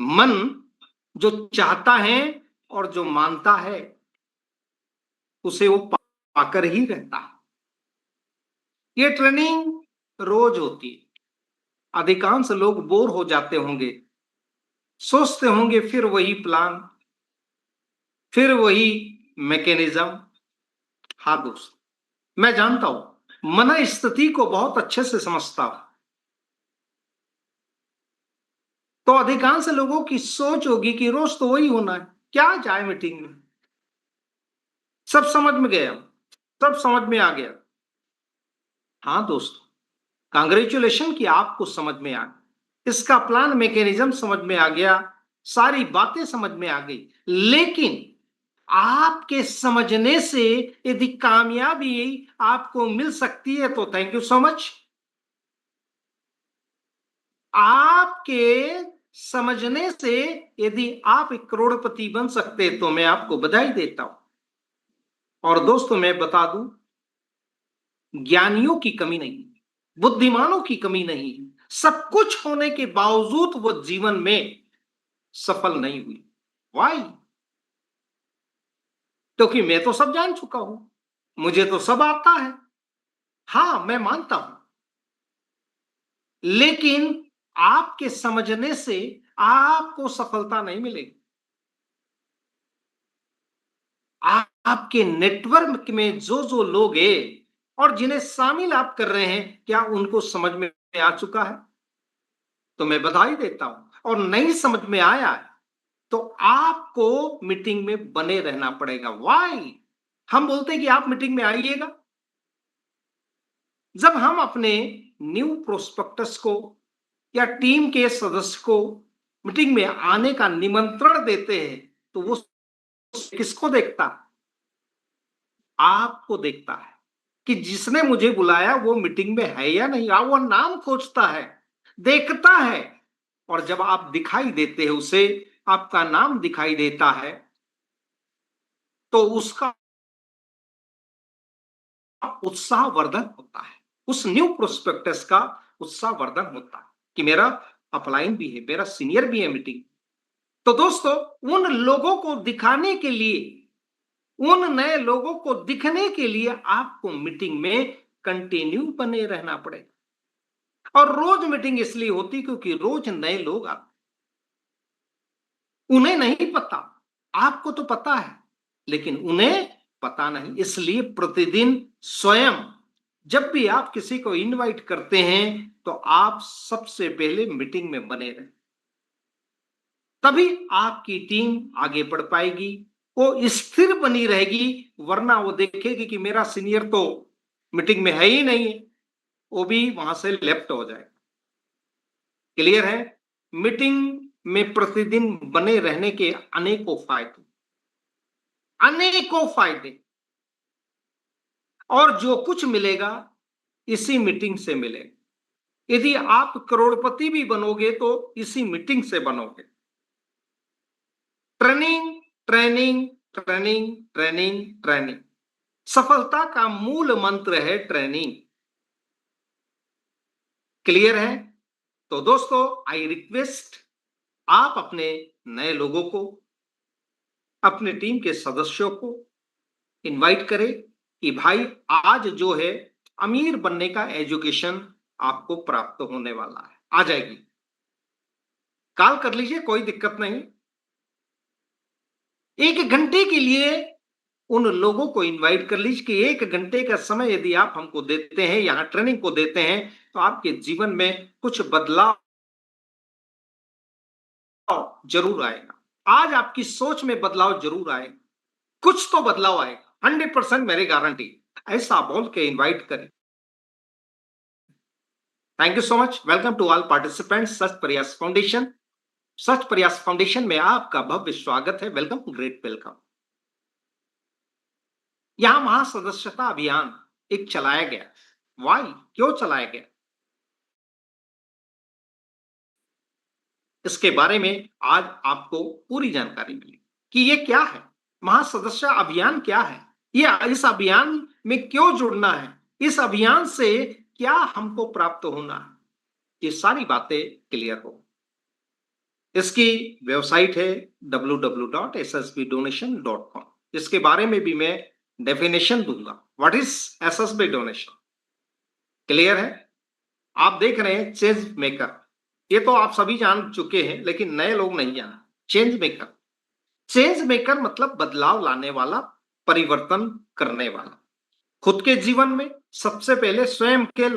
मन जो चाहता है और जो मानता है उसे वो पाकर ही रहता है। ये ट्रेनिंग रोज होती है। अधिकांश लोग बोर हो जाते होंगे, सोचते होंगे फिर वही प्लान, फिर वही मैकेनिज्म। हाँ दोस्त, मैं जानता हूं, मन स्थिति को बहुत अच्छे से समझता हूं। तो अधिकांश लोगों की सोच होगी कि रोज तो वही होना है, क्या जाए मीटिंग में। सब समझ में गया, सब समझ में आ गया। हाँ दोस्तों, कांग्रेचुलेशन कि आपको समझ में आ गया, इसका प्लान मैकेनिज्म समझ में आ गया, सारी बातें समझ में आ गई। लेकिन आपके समझने से यदि कामयाबी आपको मिल सकती है तो थैंक यू सो मच। आपके समझने से यदि आप एक करोड़पति बन सकते तो मैं आपको बधाई देता हूं। और दोस्तों मैं बता दूं, ज्ञानियों की कमी नहीं, बुद्धिमानों की कमी नहीं, सब कुछ होने के बावजूद वो जीवन में सफल नहीं हुई। वाई? क्योंकि मैं तो सब जान चुका हूं, मुझे तो सब आता है। हां, मैं मानता हूं, लेकिन आपके समझने से आपको सफलता नहीं मिलेगी। आपके नेटवर्क में जो जो लोग हैं और जिन्हें शामिल आप कर रहे हैं, क्या उनको समझ में आ चुका है? तो मैं बधाई देता हूं। और नहीं समझ में आया तो आपको मीटिंग में बने रहना पड़ेगा। वाई? हम बोलते हैं कि आप मीटिंग में आइएगा। जब हम अपने न्यू प्रोस्पेक्टस को या टीम के सदस्य को मीटिंग में आने का निमंत्रण देते हैं तो वो किसको देखता है? आपको देखता है कि जिसने मुझे बुलाया वो मीटिंग में है या नहीं। वो नाम खोजता है, देखता है। और जब आप दिखाई देते हैं उसे, आपका नाम दिखाई देता है, तो उसका उत्साहवर्धन होता है। उस न्यू प्रोस्पेक्टस का उत्साहवर्धन होता है कि मेरा अपलाइन भी है, मेरा सीनियर भी है मीटिंग। तो दोस्तों, उन लोगों को दिखाने के लिए, उन नए लोगों को दिखने के लिए आपको मीटिंग में कंटिन्यू बने रहना पड़ेगा। और रोज मीटिंग इसलिए होती क्योंकि रोज नए लोग आते, उन्हें नहीं पता, आपको तो पता है, लेकिन उन्हें पता नहीं। इसलिए प्रतिदिन स्वयं जब भी आप किसी को इनवाइट करते हैं तो आप सबसे पहले मीटिंग में बने रहें, तभी आपकी टीम आगे बढ़ पाएगी, वो स्थिर बनी रहेगी। वरना वो देखेगी कि मेरा सीनियर तो मीटिंग में है ही नहीं है, वो भी वहां से लेफ्ट हो जाएगा। क्लियर है? मीटिंग में प्रतिदिन बने रहने के अनेकों फायदे, अनेकों फायदे। और जो कुछ मिलेगा इसी मीटिंग से मिलेगा। यदि आप करोड़पति भी बनोगे तो इसी मीटिंग से बनोगे। Training, training, training, training, training. सफलता का मूल मंत्र है ट्रेनिंग। क्लियर है? तो दोस्तों, आई रिक्वेस्ट, आप अपने नए लोगों को, अपने टीम के सदस्यों को इनवाइट करें कि भाई आज जो है अमीर बनने का एजुकेशन आपको प्राप्त होने वाला है, आ जाएगी। कॉल कर लीजिए, कोई दिक्कत नहीं। 1 घंटे के लिए उन लोगों को इनवाइट कर लीजिए कि 1 घंटे का समय यदि आप हमको देते हैं, यहां ट्रेनिंग को देते हैं, तो आपके जीवन में कुछ बदलाव जरूर आएगा। आज आपकी सोच में बदलाव जरूर आएगा, कुछ तो बदलाव आएगा, 100% मेरी गारंटी। ऐसा बोल के इनवाइट करें। Thank you so much. Welcome to all participants, Sach Prayas foundation. Such Prayas foundation में आपका भव्य स्वागत है। Welcome, great welcome. यहां महासदस्यता अभियान एक चलाया गया। वाई? क्यों चलाया गया? इसके बारे में आज आपको पूरी जानकारी मिली कि ये क्या है, महासदस्य अभियान क्या है, ये इस अभियान में क्यों जुड़ना है, इस अभियान से क्या हमको प्राप्त होना है, ये सारी बातें क्लियर हो। इसकी वेबसाइट है www.ssbdonation.com। इसके बारे में भी मैं डेफिनेशन दूंगा। What is SSB donation? Clear है? आप देख रहे हैं चेंज मेकर, ये तो आप सभी जान चुके हैं, लेकिन नए लोग नहीं जाना। चेंज मेकर, चेंज मेकर मतलब बदलाव लाने वाला, परिवर्तन करने वाला। खुद के जीवन में सबसे पहले स्वयं के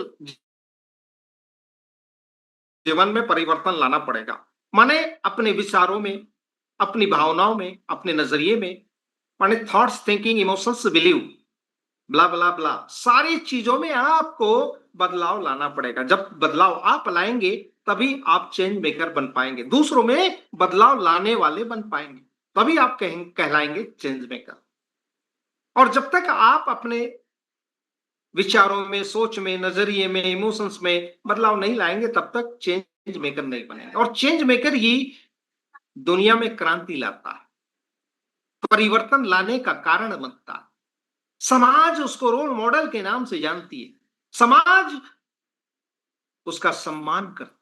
जीवन में परिवर्तन लाना पड़ेगा। माने अपने विचारों में, अपनी भावनाओं में, अपने नजरिए में, माने थॉट्स, थिंकिंग, इमोशंस, बिलीव, ब्ला ब्ला ब्ला, सारी चीजों में आपको बदलाव लाना पड़ेगा। जब बदलाव आप लाएंगे तभी आप चेंज मेकर बन पाएंगे, दूसरों में बदलाव लाने वाले बन पाएंगे, तभी आप कहलाएंगे चेंज मेकर। और जब तक आप अपने विचारों में, सोच में, नजरिए में, इमोशंस में बदलाव नहीं लाएंगे, तब तक चेंज मेकर नहीं बनेंगे। और चेंज मेकर ही दुनिया में क्रांति लाता है, परिवर्तन लाने का कारण बनता है। समाज उसको रोल मॉडल के नाम से जानती है, समाज उसका सम्मान करता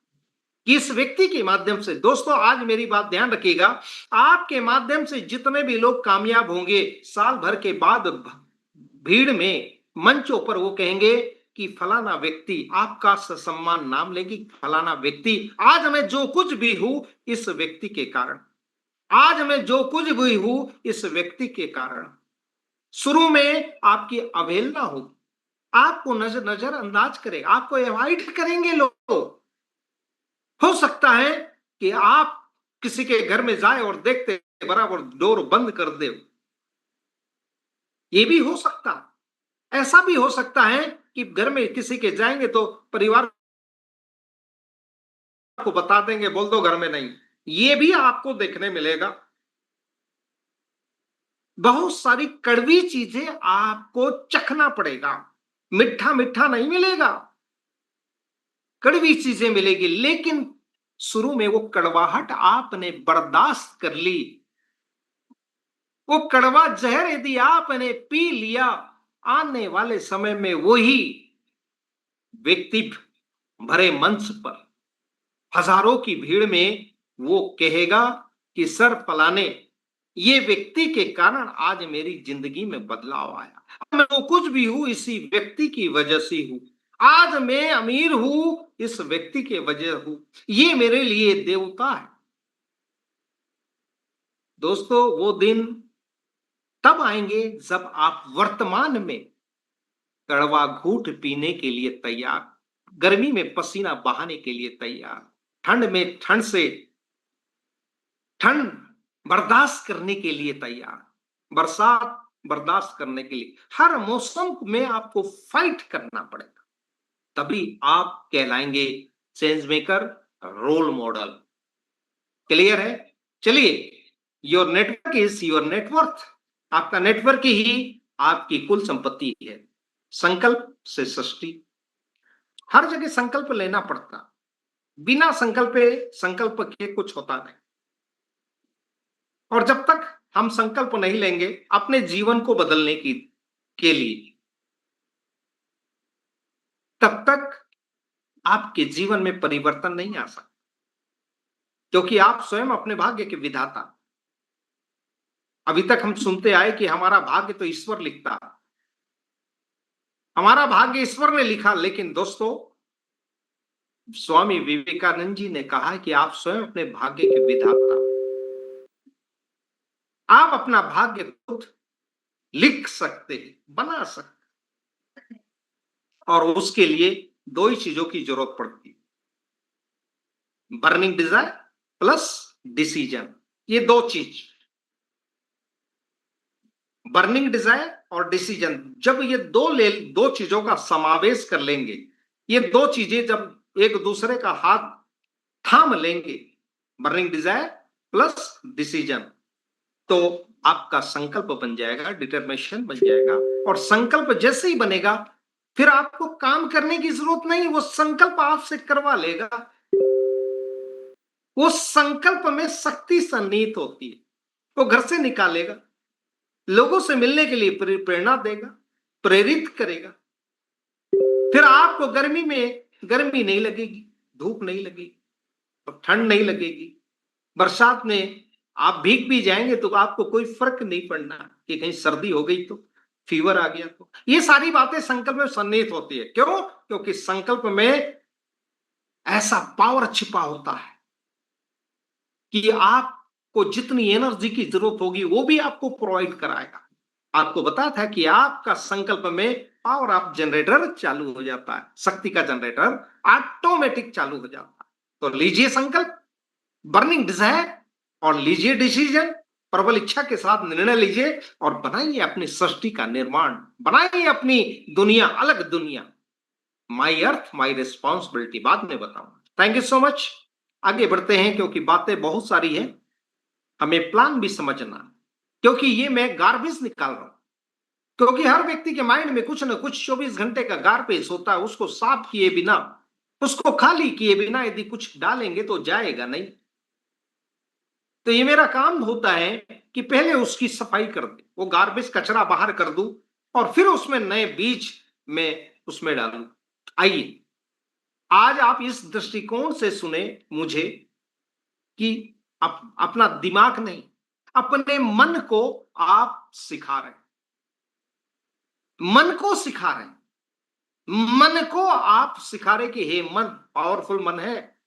है। इस व्यक्ति के माध्यम से, दोस्तों आज मेरी बात ध्यान रखिएगा, आपके माध्यम से जितने भी लोग कामयाब होंगे, साल भर के बाद भीड़ में, मंचों पर वो कहेंगे कि फलाना व्यक्ति, आपका सम्मान नाम लेगी, फलाना व्यक्ति, आज मैं जो कुछ भी हूं इस व्यक्ति के कारण, आज मैं जो कुछ भी हूं इस व्यक्ति के कारण। शुरू में आपकी अवहेलना होगी, आपको नजरअंदाज करेगा, आपको अवॉइड करेंगे लोग। हो सकता है कि आप किसी के घर में जाए और देखते बराबर डोर बंद कर दे, ये भी हो सकता है। ऐसा भी हो सकता है कि घर में किसी के जाएंगे तो परिवार को बता देंगे, बोल दो घर में नहीं, ये भी आपको देखने मिलेगा। बहुत सारी कड़वी चीजें आपको चखना पड़ेगा, मीठा मीठा नहीं मिलेगा, कड़वी चीजें मिलेगी। लेकिन शुरू में वो कड़वाहट आपने बर्दाश्त कर ली, वो कड़वा जहर यदि आपने पी लिया, आने वाले समय में वही व्यक्ति भरे मंच पर, हजारों की भीड़ में वो कहेगा कि सर फलाने, ये व्यक्ति के कारण आज मेरी जिंदगी में बदलाव आया, मैं वो कुछ भी हूं इसी व्यक्ति की वजह से हूं, आज मैं अमीर हूं इस व्यक्ति के वजह हूं, ये मेरे लिए देवता है। दोस्तों वो दिन तब आएंगे जब आप वर्तमान में कड़वा घूंट पीने के लिए तैयार, गर्मी में पसीना बहाने के लिए तैयार, ठंड में ठंड बर्दाश्त करने के लिए तैयार, बरसात बर्दाश्त करने के लिए, हर मौसम में आपको फाइट करना पड़ेगा, तभी आप कहलाएंगे change maker, role model. Clear है? चलिए, your network is your net worth. आपका नेटवर्क ही आपकी कुल संपत्ति है। संकल्प से सृष्टि, हर जगह संकल्प लेना पड़ता, बिना संकल्प के कुछ होता नहीं। और जब तक हम संकल्प नहीं लेंगे अपने जीवन को बदलने की के लिए, तब तक आपके जीवन में परिवर्तन नहीं आ सकता, क्योंकि आप स्वयं अपने भाग्य के विधाता। अभी तक हम सुनते आए कि हमारा भाग्य तो ईश्वर लिखता, हमारा भाग्य ईश्वर ने लिखा, लेकिन दोस्तों स्वामी विवेकानंद जी ने कहा कि आप स्वयं अपने भाग्य के विधाता, आप अपना भाग्य खुद लिख सकते हैं, बना सकते हैं। और उसके लिए दो ही चीजों की जरूरत पड़ती है, बर्निंग डिजायर प्लस डिसीजन। ये दो चीज, बर्निंग डिजायर और डिसीजन, जब ये दो चीजों का समावेश कर लेंगे, ये दो चीजें जब एक दूसरे का हाथ थाम लेंगे, बर्निंग डिजायर प्लस डिसीजन, तो आपका संकल्प बन जाएगा, डिटरमिनेशन बन जाएगा। और संकल्प जैसे ही बनेगा, फिर आपको काम करने की जरूरत नहीं, वो संकल्प आपसे करवा लेगा। वो संकल्प में शक्ति सन्निहित होती है, वो घर से निकालेगा, लोगों से मिलने के लिए प्रेरणा देगा, प्रेरित करेगा। फिर आपको गर्मी में गर्मी नहीं लगेगी, धूप नहीं लगेगी, ठंड नहीं लगेगी, बरसात में आप भीग भी जाएंगे तो आपको कोई फर्क नहीं पड़ना कि कहीं सर्दी हो गई तो, फीवर आ गया तो। ये सारी बातें संकल्प में सन्निहित होती है। क्यों? क्योंकि संकल्प में ऐसा पावर छिपा होता है कि आपको जितनी एनर्जी की जरूरत होगी वो भी आपको प्रोवाइड कराएगा। आपको बताया था कि आपका संकल्प में पावर ऑफ जनरेटर चालू हो जाता है, शक्ति का जनरेटर ऑटोमेटिक चालू हो जाता है। तो लीजिए संकल्प, बर्निंग डिजायर, और लीजिए डिसीजन, प्रबल इच्छा के साथ निर्णय लीजिए और बनाइए अपनी सृष्टि का निर्माण, बनाइए अपनी दुनिया, अलग दुनिया। माई अर्थ माई रिस्पॉन्सिबिलिटी बाद में बताऊंगा। Thank you so much. आगे बढ़ते हैं क्योंकि बातें बहुत सारी हैं, हमें प्लान भी समझना, क्योंकि ये मैं गार्बेज निकाल रहा हूं। क्योंकि हर व्यक्ति के माइंड में कुछ ना कुछ 24 घंटे का गार्बेज होता है, उसको साफ किए बिना, उसको खाली किए बिना यदि कुछ डालेंगे तो जाएगा नहीं। तो ये मेरा काम होता है कि पहले उसकी सफाई कर दे, वो गार्बेज कचरा बाहर कर दूं और फिर उसमें नए बीज में उसमें डालूं। आइए आज आप इस दृष्टिकोण से सुने मुझे कि अपना दिमाग नहीं, अपने मन को आप सिखा रहे हैं, मन को सिखा रहे हैं, मन को आप सिखा रहे कि हे मन, पावरफुल मन है।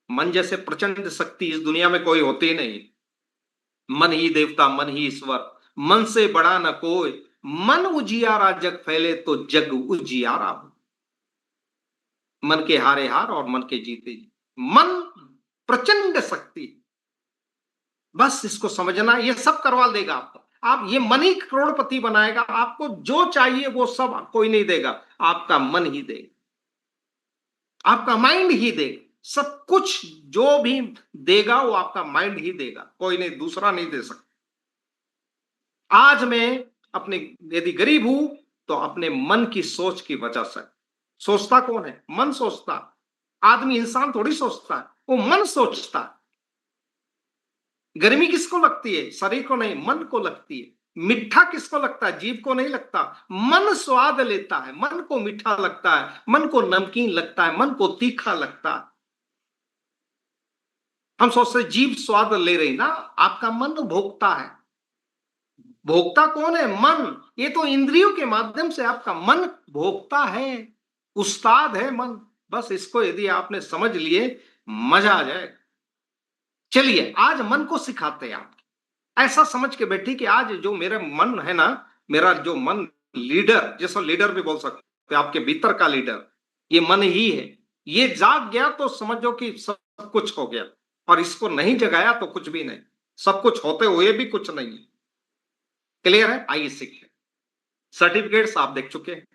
मन जैसे प्रचंड शक्ति इस दुनिया में कोई होती नहीं। मन ही देवता, मन ही ईश्वर, मन से बड़ा न कोई, मन उजियारा जग फैले तो जग उजियारा हो। मन के हारे हार और मन के जीते जीत। मन प्रचंड शक्ति, बस इसको समझना, ये सब करवा देगा आपको। आप ये मन ही करोड़पति बनाएगा, आपको जो चाहिए वो सब कोई नहीं देगा, आपका मन ही देगा, आपका माइंड ही देगा। सब कुछ जो भी देगा वो आपका माइंड ही देगा, कोई नहीं, दूसरा नहीं दे सकता। आज मैं अपने, यदि गरीब हूं तो अपने मन की सोच की वजह से। सोचता कौन है? मन सोचता। आदमी इंसान थोड़ी सोचता है, वो मन सोचता है। गर्मी किसको लगती है? शरीर को नहीं, मन को लगती है। मीठा किसको लगता है? जीभ को नहीं लगता। मन स्वाद लेता है, मन को मीठा लगता है, मन को नमकीन लगता है, मन को तीखा लगता है। हम सोचते जीभ स्वाद ले रही ना, आपका मन भोगता है। भोगता कौन है? मन। ये तो इंद्रियों के माध्यम से आपका मन भोगता है, उस्ताद है मन। बस इसको यदि आपने समझ लिए, मजा आ जाए। चलिए आज मन को सिखाते हैं आप। ऐसा समझ के बैठी कि आज जो मेरा मन है ना, मेरा जो मन, लीडर, जिसको लीडर भी बोल सकते हैं, आपके भीतर का लीडर, ये मन ही है। ये जाग गया तो समझो कि सब कुछ हो गया, और इसको नहीं जगाया तो कुछ भी नहीं। सब कुछ होते हुए भी कुछ नहीं है। क्लियर है? आइए सीखिए। सर्टिफिकेट्स आप देख चुके हैं,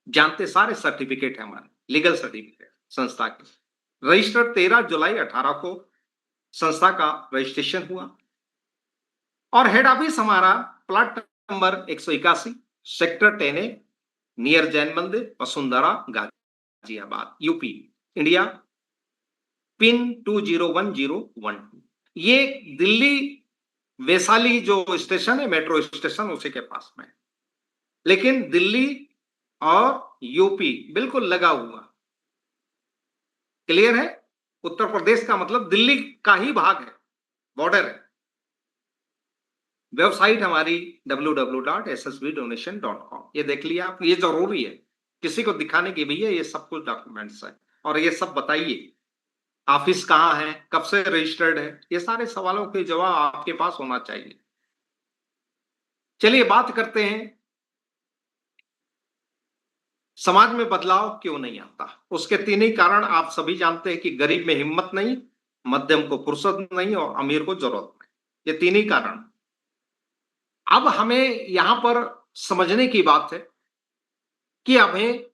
जानते सारे सर्टिफिकेट है हमारे, लीगल सर्टिफिकेट संस्था के। रजिस्टर 13 जुलाई 18 को संस्था का रजिस्ट्रेशन हुआ, और हेड ऑफिस हमारा plot number 181, sector 10A, near Jain Mandir, Vasundhara, Ghaziabad, UP, India, pin 201012। ये दिल्ली वैशाली जो स्टेशन है, मेट्रो स्टेशन, उसी के पास में, लेकिन दिल्ली और यूपी बिल्कुल लगा हुआ। क्लियर है? उत्तर प्रदेश का मतलब दिल्ली का ही भाग है, बॉर्डर है। वेबसाइट हमारी www.ssbdonation.com, ये देख लिया आप। ये जरूरी है किसी को दिखाने की, भैया ये सब कुछ डॉक्यूमेंट्स है, और ये सब बताइए ऑफिस कहाँ है, कब से रजिस्टर्ड है, ये सारे सवालों के जवाब आपके पास होना चाहिए। चलिए बात करते हैं, समाज में बदलाव क्यों नहीं आता। उसके तीन ही कारण आप सभी जानते हैं कि गरीब में हिम्मत नहीं, मध्यम को फुर्सत नहीं, और अमीर को जरूरत नहीं। ये तीन ही कारण। अब हमें यहां पर समझने की बात है कि हमें,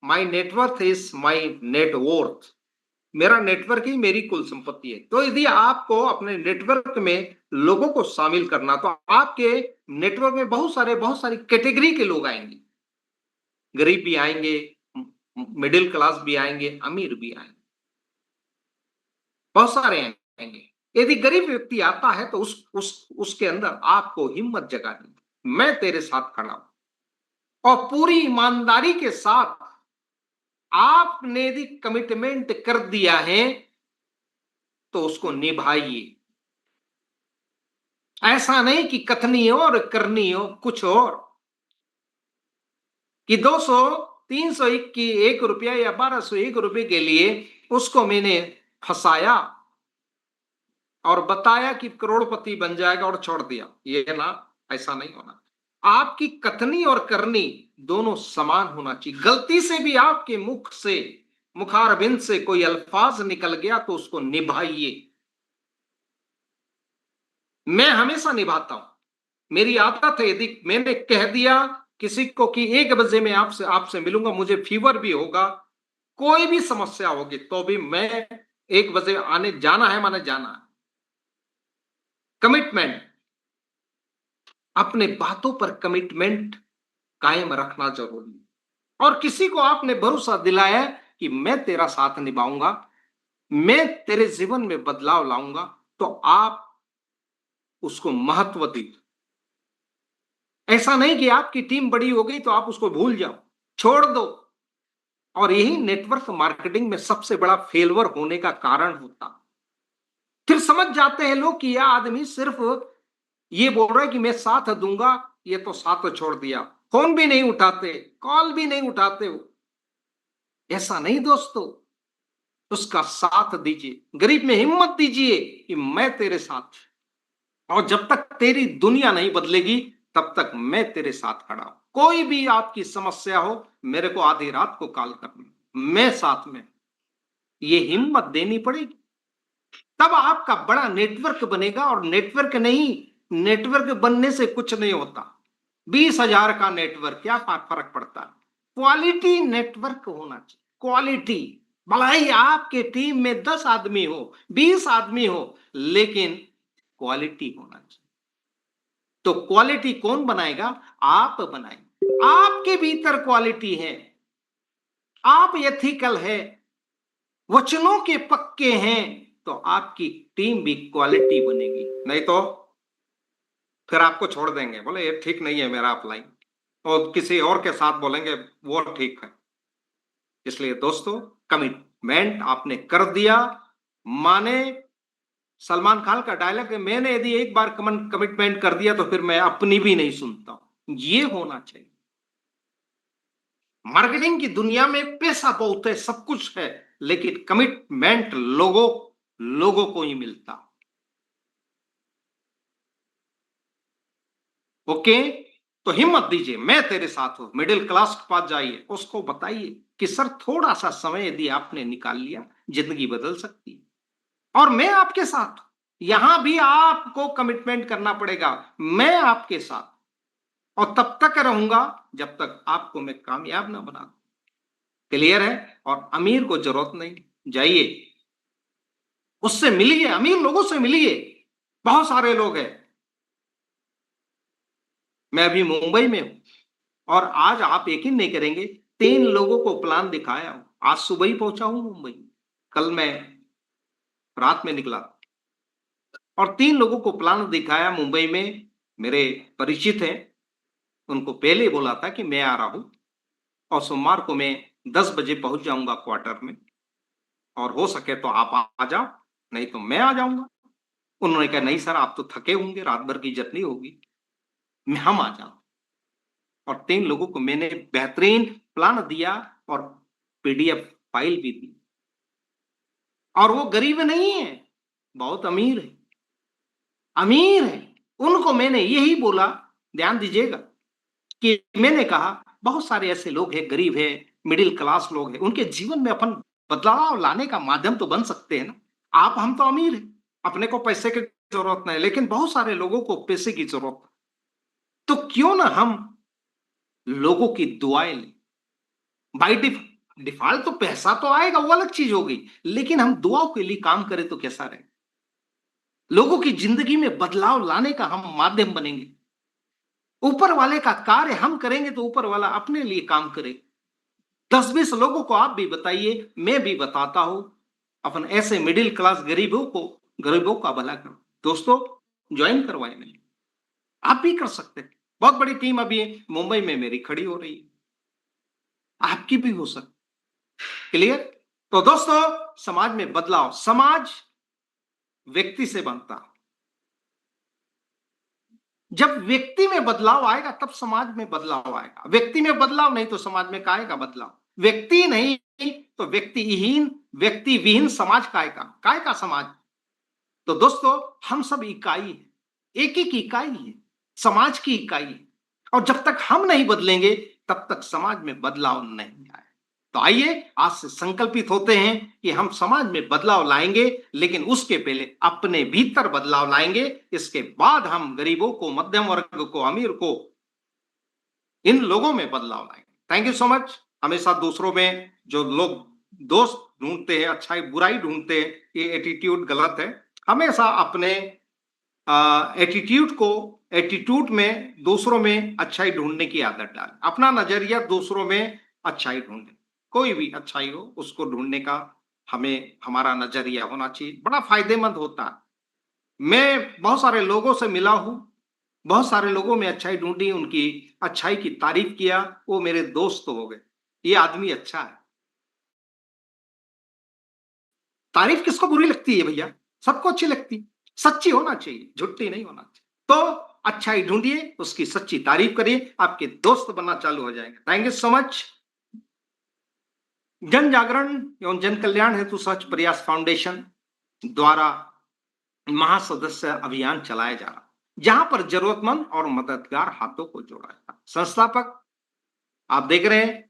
माई नेटवर्थ इज माई नेटवर्थ, मेरा नेटवर्क ही मेरी कुल संपत्ति है। तो यदि आपको अपने नेटवर्क में लोगों को शामिल करना, तो आपके नेटवर्क में बहुत सारी कैटेगरी के लोग आएंगे। गरीब भी आएंगे, मिडिल क्लास भी आएंगे, अमीर भी आएंगे, बहुत सारे आएंगे। यदि गरीब व्यक्ति आता है तो उसके अंदर आपको हिम्मत जगानी, मैं तेरे साथ खड़ा हूं, और पूरी ईमानदारी के साथ आपने यदि कमिटमेंट कर दिया है तो उसको निभाइए। ऐसा नहीं कि कथनी हो और करनी हो कुछ और, कि 200 301 की 1 रुपया या 1201 रुपए के लिए उसको मैंने फंसाया और बताया कि करोड़पति बन जाएगा और छोड़ दिया। ये ना, ऐसा नहीं होना। आपकी कथनी और करनी दोनों समान होना चाहिए। गलती से भी आपके मुख से, मुखारबिंद से कोई अल्फाज निकल गया तो उसको निभाइए। मैं हमेशा निभाता हूं, मेरी आदत है। यदि मैंने कह दिया किसी को कि 1 बजे मैं आपसे आपसे मिलूंगा, मुझे फीवर भी होगा, कोई भी समस्या होगी, तो भी मैं 1 बजे आने जाना है, माने जाना है। कमिटमेंट, अपने बातों पर कमिटमेंट कायम रखना जरूरी है। और किसी को आपने भरोसा दिलाया कि मैं तेरा साथ निभाऊंगा, मैं तेरे जीवन में बदलाव लाऊंगा, तो आप उसको महत्व दीजिए। ऐसा नहीं कि आपकी टीम बड़ी हो गई तो आप उसको भूल जाओ, छोड़ दो। और यही नेटवर्क मार्केटिंग में सबसे बड़ा फेलवर होने का कारण होता। फिर समझ जाते हैं लोग कि यह आदमी सिर्फ ये बोल रहा है कि मैं साथ दूंगा, ये तो साथ छोड़ दिया, फोन भी नहीं उठाते, कॉल भी नहीं उठाते हो। ऐसा नहीं दोस्तों, उसका साथ दीजिए, गरीब में हिम्मत दीजिए कि मैं तेरे साथ, और जब तक तेरी दुनिया नहीं बदलेगी तब तक मैं तेरे साथ खड़ा हूं। कोई भी आपकी समस्या हो, मेरे को आधी रात को कॉल करना, मैं साथ में। ये हिम्मत देनी पड़ेगी, तब आपका बड़ा नेटवर्क बनेगा। और नेटवर्क नहीं, नेटवर्क बनने से कुछ नहीं होता। 20,000 का नेटवर्क क्या फर्क पड़ता है? क्वालिटी नेटवर्क होना चाहिए, क्वालिटी। भला ही आपके टीम में 10 आदमी हो, 20 आदमी हो, लेकिन क्वालिटी होना चाहिए। तो क्वालिटी कौन बनाएगा? आप बनाएंगे। आपके भीतर क्वालिटी है, आप एथिकल है, वचनों के पक्के हैं, तो आपकी टीम भी क्वालिटी बनेगी। नहीं तो फिर आपको छोड़ देंगे, बोले ये ठीक नहीं है मेरा अपलाइन, और किसी और के साथ बोलेंगे वो ठीक है। इसलिए दोस्तों, कमिटमेंट आपने कर दिया, माने सलमान खान का डायलॉग है, मैंने यदि एक बार कमिटमेंट कर दिया तो फिर मैं अपनी भी नहीं सुनता। ये होना चाहिए। मार्केटिंग की दुनिया में पैसा बहुत है, सब कुछ है, लेकिन कमिटमेंट लोगों लोगों को ही मिलता। ओके, तो हिम्मत दीजिए, मैं तेरे साथ हूं। मिडिल क्लास के पास जाइए, उसको बताइए कि सर थोड़ा सा समय यदि आपने निकाल लिया, जिंदगी बदल सकती है। और मैं आपके साथ, यहां भी आपको कमिटमेंट करना पड़ेगा, मैं आपके साथ, और तब तक रहूंगा जब तक आपको मैं कामयाब ना बना दूं। क्लियर है? और अमीर को जरूरत नहीं, जाइए उससे मिलिए, अमीर लोगों से मिलिए, बहुत सारे लोग हैं। मैं अभी मुंबई में हूं, और आज आप यकीन नहीं करेंगे, 3 लोगों को प्लान दिखाया हूं। आज सुबह ही पहुंचा हूं मुंबई, कल मैं रात में निकला, और 3 लोगों को प्लान दिखाया मुंबई में। मेरे परिचित हैं, उनको पहले बोला था कि मैं आ रहा हूं, और सोमवार को मैं 10 बजे पहुंच जाऊंगा क्वार्टर में, और हो सके तो आप आ जाओ, नहीं तो मैं आ जाऊंगा। उन्होंने कहा नहीं सर, आप तो थके होंगे, रात भर की जर्नी होगी, मैं हम आ जाऊं। और 3 लोगों को मैंने बेहतरीन प्लान दिया, और पीडीएफ फाइल भी दी। और वो गरीब नहीं है, बहुत अमीर है, अमीर है। उनको मैंने यही बोला, ध्यान दीजिएगा, कि मैंने कहा बहुत सारे ऐसे लोग हैं, गरीब है, मिडिल क्लास लोग हैं, उनके जीवन में अपन बदलाव लाने का माध्यम तो बन सकते हैं ना। आप हम तो अमीर हैं, अपने को पैसे की जरूरत नहीं, लेकिन बहुत सारे लोगों को पैसे की जरूरत। तो क्यों ना हम लोगों की दुआएं लें। बाई डिफॉल्ट तो पैसा तो आएगा, वो अलग चीज होगी, लेकिन हम दुआओं के लिए काम करें तो कैसा रहे? लोगों की जिंदगी में बदलाव लाने का हम माध्यम बनेंगे। ऊपर वाले का कार्य हम करेंगे तो ऊपर वाला अपने लिए काम करे। 10-20 लोगों को आप भी बताइए, मैं भी बताता हूं, अपन ऐसे मिडिल क्लास गरीबों का भला करो। दोस्तों, ज्वाइन करवाए मैंने, आप भी कर सकते हैं। बहुत बड़ी टीम अभी मुंबई में मेरी खड़ी हो रही है, आपकी भी हो सकती। क्लियर? तो दोस्तों, समाज में बदलाव, समाज व्यक्ति से बनता, जब व्यक्ति में बदलाव आएगा तब समाज में बदलाव आएगा। व्यक्ति में बदलाव नहीं तो समाज में का आएगा बदलाव? व्यक्ति नहीं तो व्यक्ति विहीन समाज काय का समाज? तो दोस्तों, हम सब इकाई है, एक एक इकाई है, समाज की इकाई है, और जब तक हम नहीं बदलेंगे तब तक समाज में बदलाव नहीं आए। तो आइए आज से संकल्पित होते हैं कि हम समाज में बदलाव लाएंगे, लेकिन उसके पहले अपने भीतर बदलाव लाएंगे। इसके बाद हम गरीबों को, मध्यम वर्ग को, अमीर को, इन लोगों में बदलाव लाएंगे। Thank you so much. हमेशा दूसरों में जो लोग दोस्त ढूंढते हैं, अच्छाई बुराई ढूंढते हैं, ये एटीट्यूड गलत है। हमेशा अपने एटीट्यूड में दूसरों में अच्छाई ढूंढने की आदत डालें। अपना नजरिया दूसरों में अच्छाई ढूंढें। कोई भी अच्छाई हो उसको ढूंढने का हमारा नजरिया होना चाहिए, बड़ा फायदेमंद होता है। मैं बहुत सारे लोगों से मिला हूं, बहुत सारे लोगों में अच्छाई ढूंढी, उनकी अच्छाई की तारीफ किया, वो मेरे दोस्त हो गए। ये आदमी अच्छा है। तारीफ किसको बुरी लगती है भैया? सबको अच्छी लगती है। सच्ची होना चाहिए, झूठी नहीं होना चाहिए। तो अच्छाई ढूंढिए, उसकी सच्ची तारीफ करिए, आपके दोस्त बनना चालू हो जाएंगे। Thank you so much. जन जागरण एवं जन कल्याण हेतु सच प्रयास फाउंडेशन द्वारा महासदस्य अभियान चलाया जा रहा, जहां पर जरूरतमंद और मददगार हाथों को जोड़ा जाता। संस्थापक आप देख रहे हैं,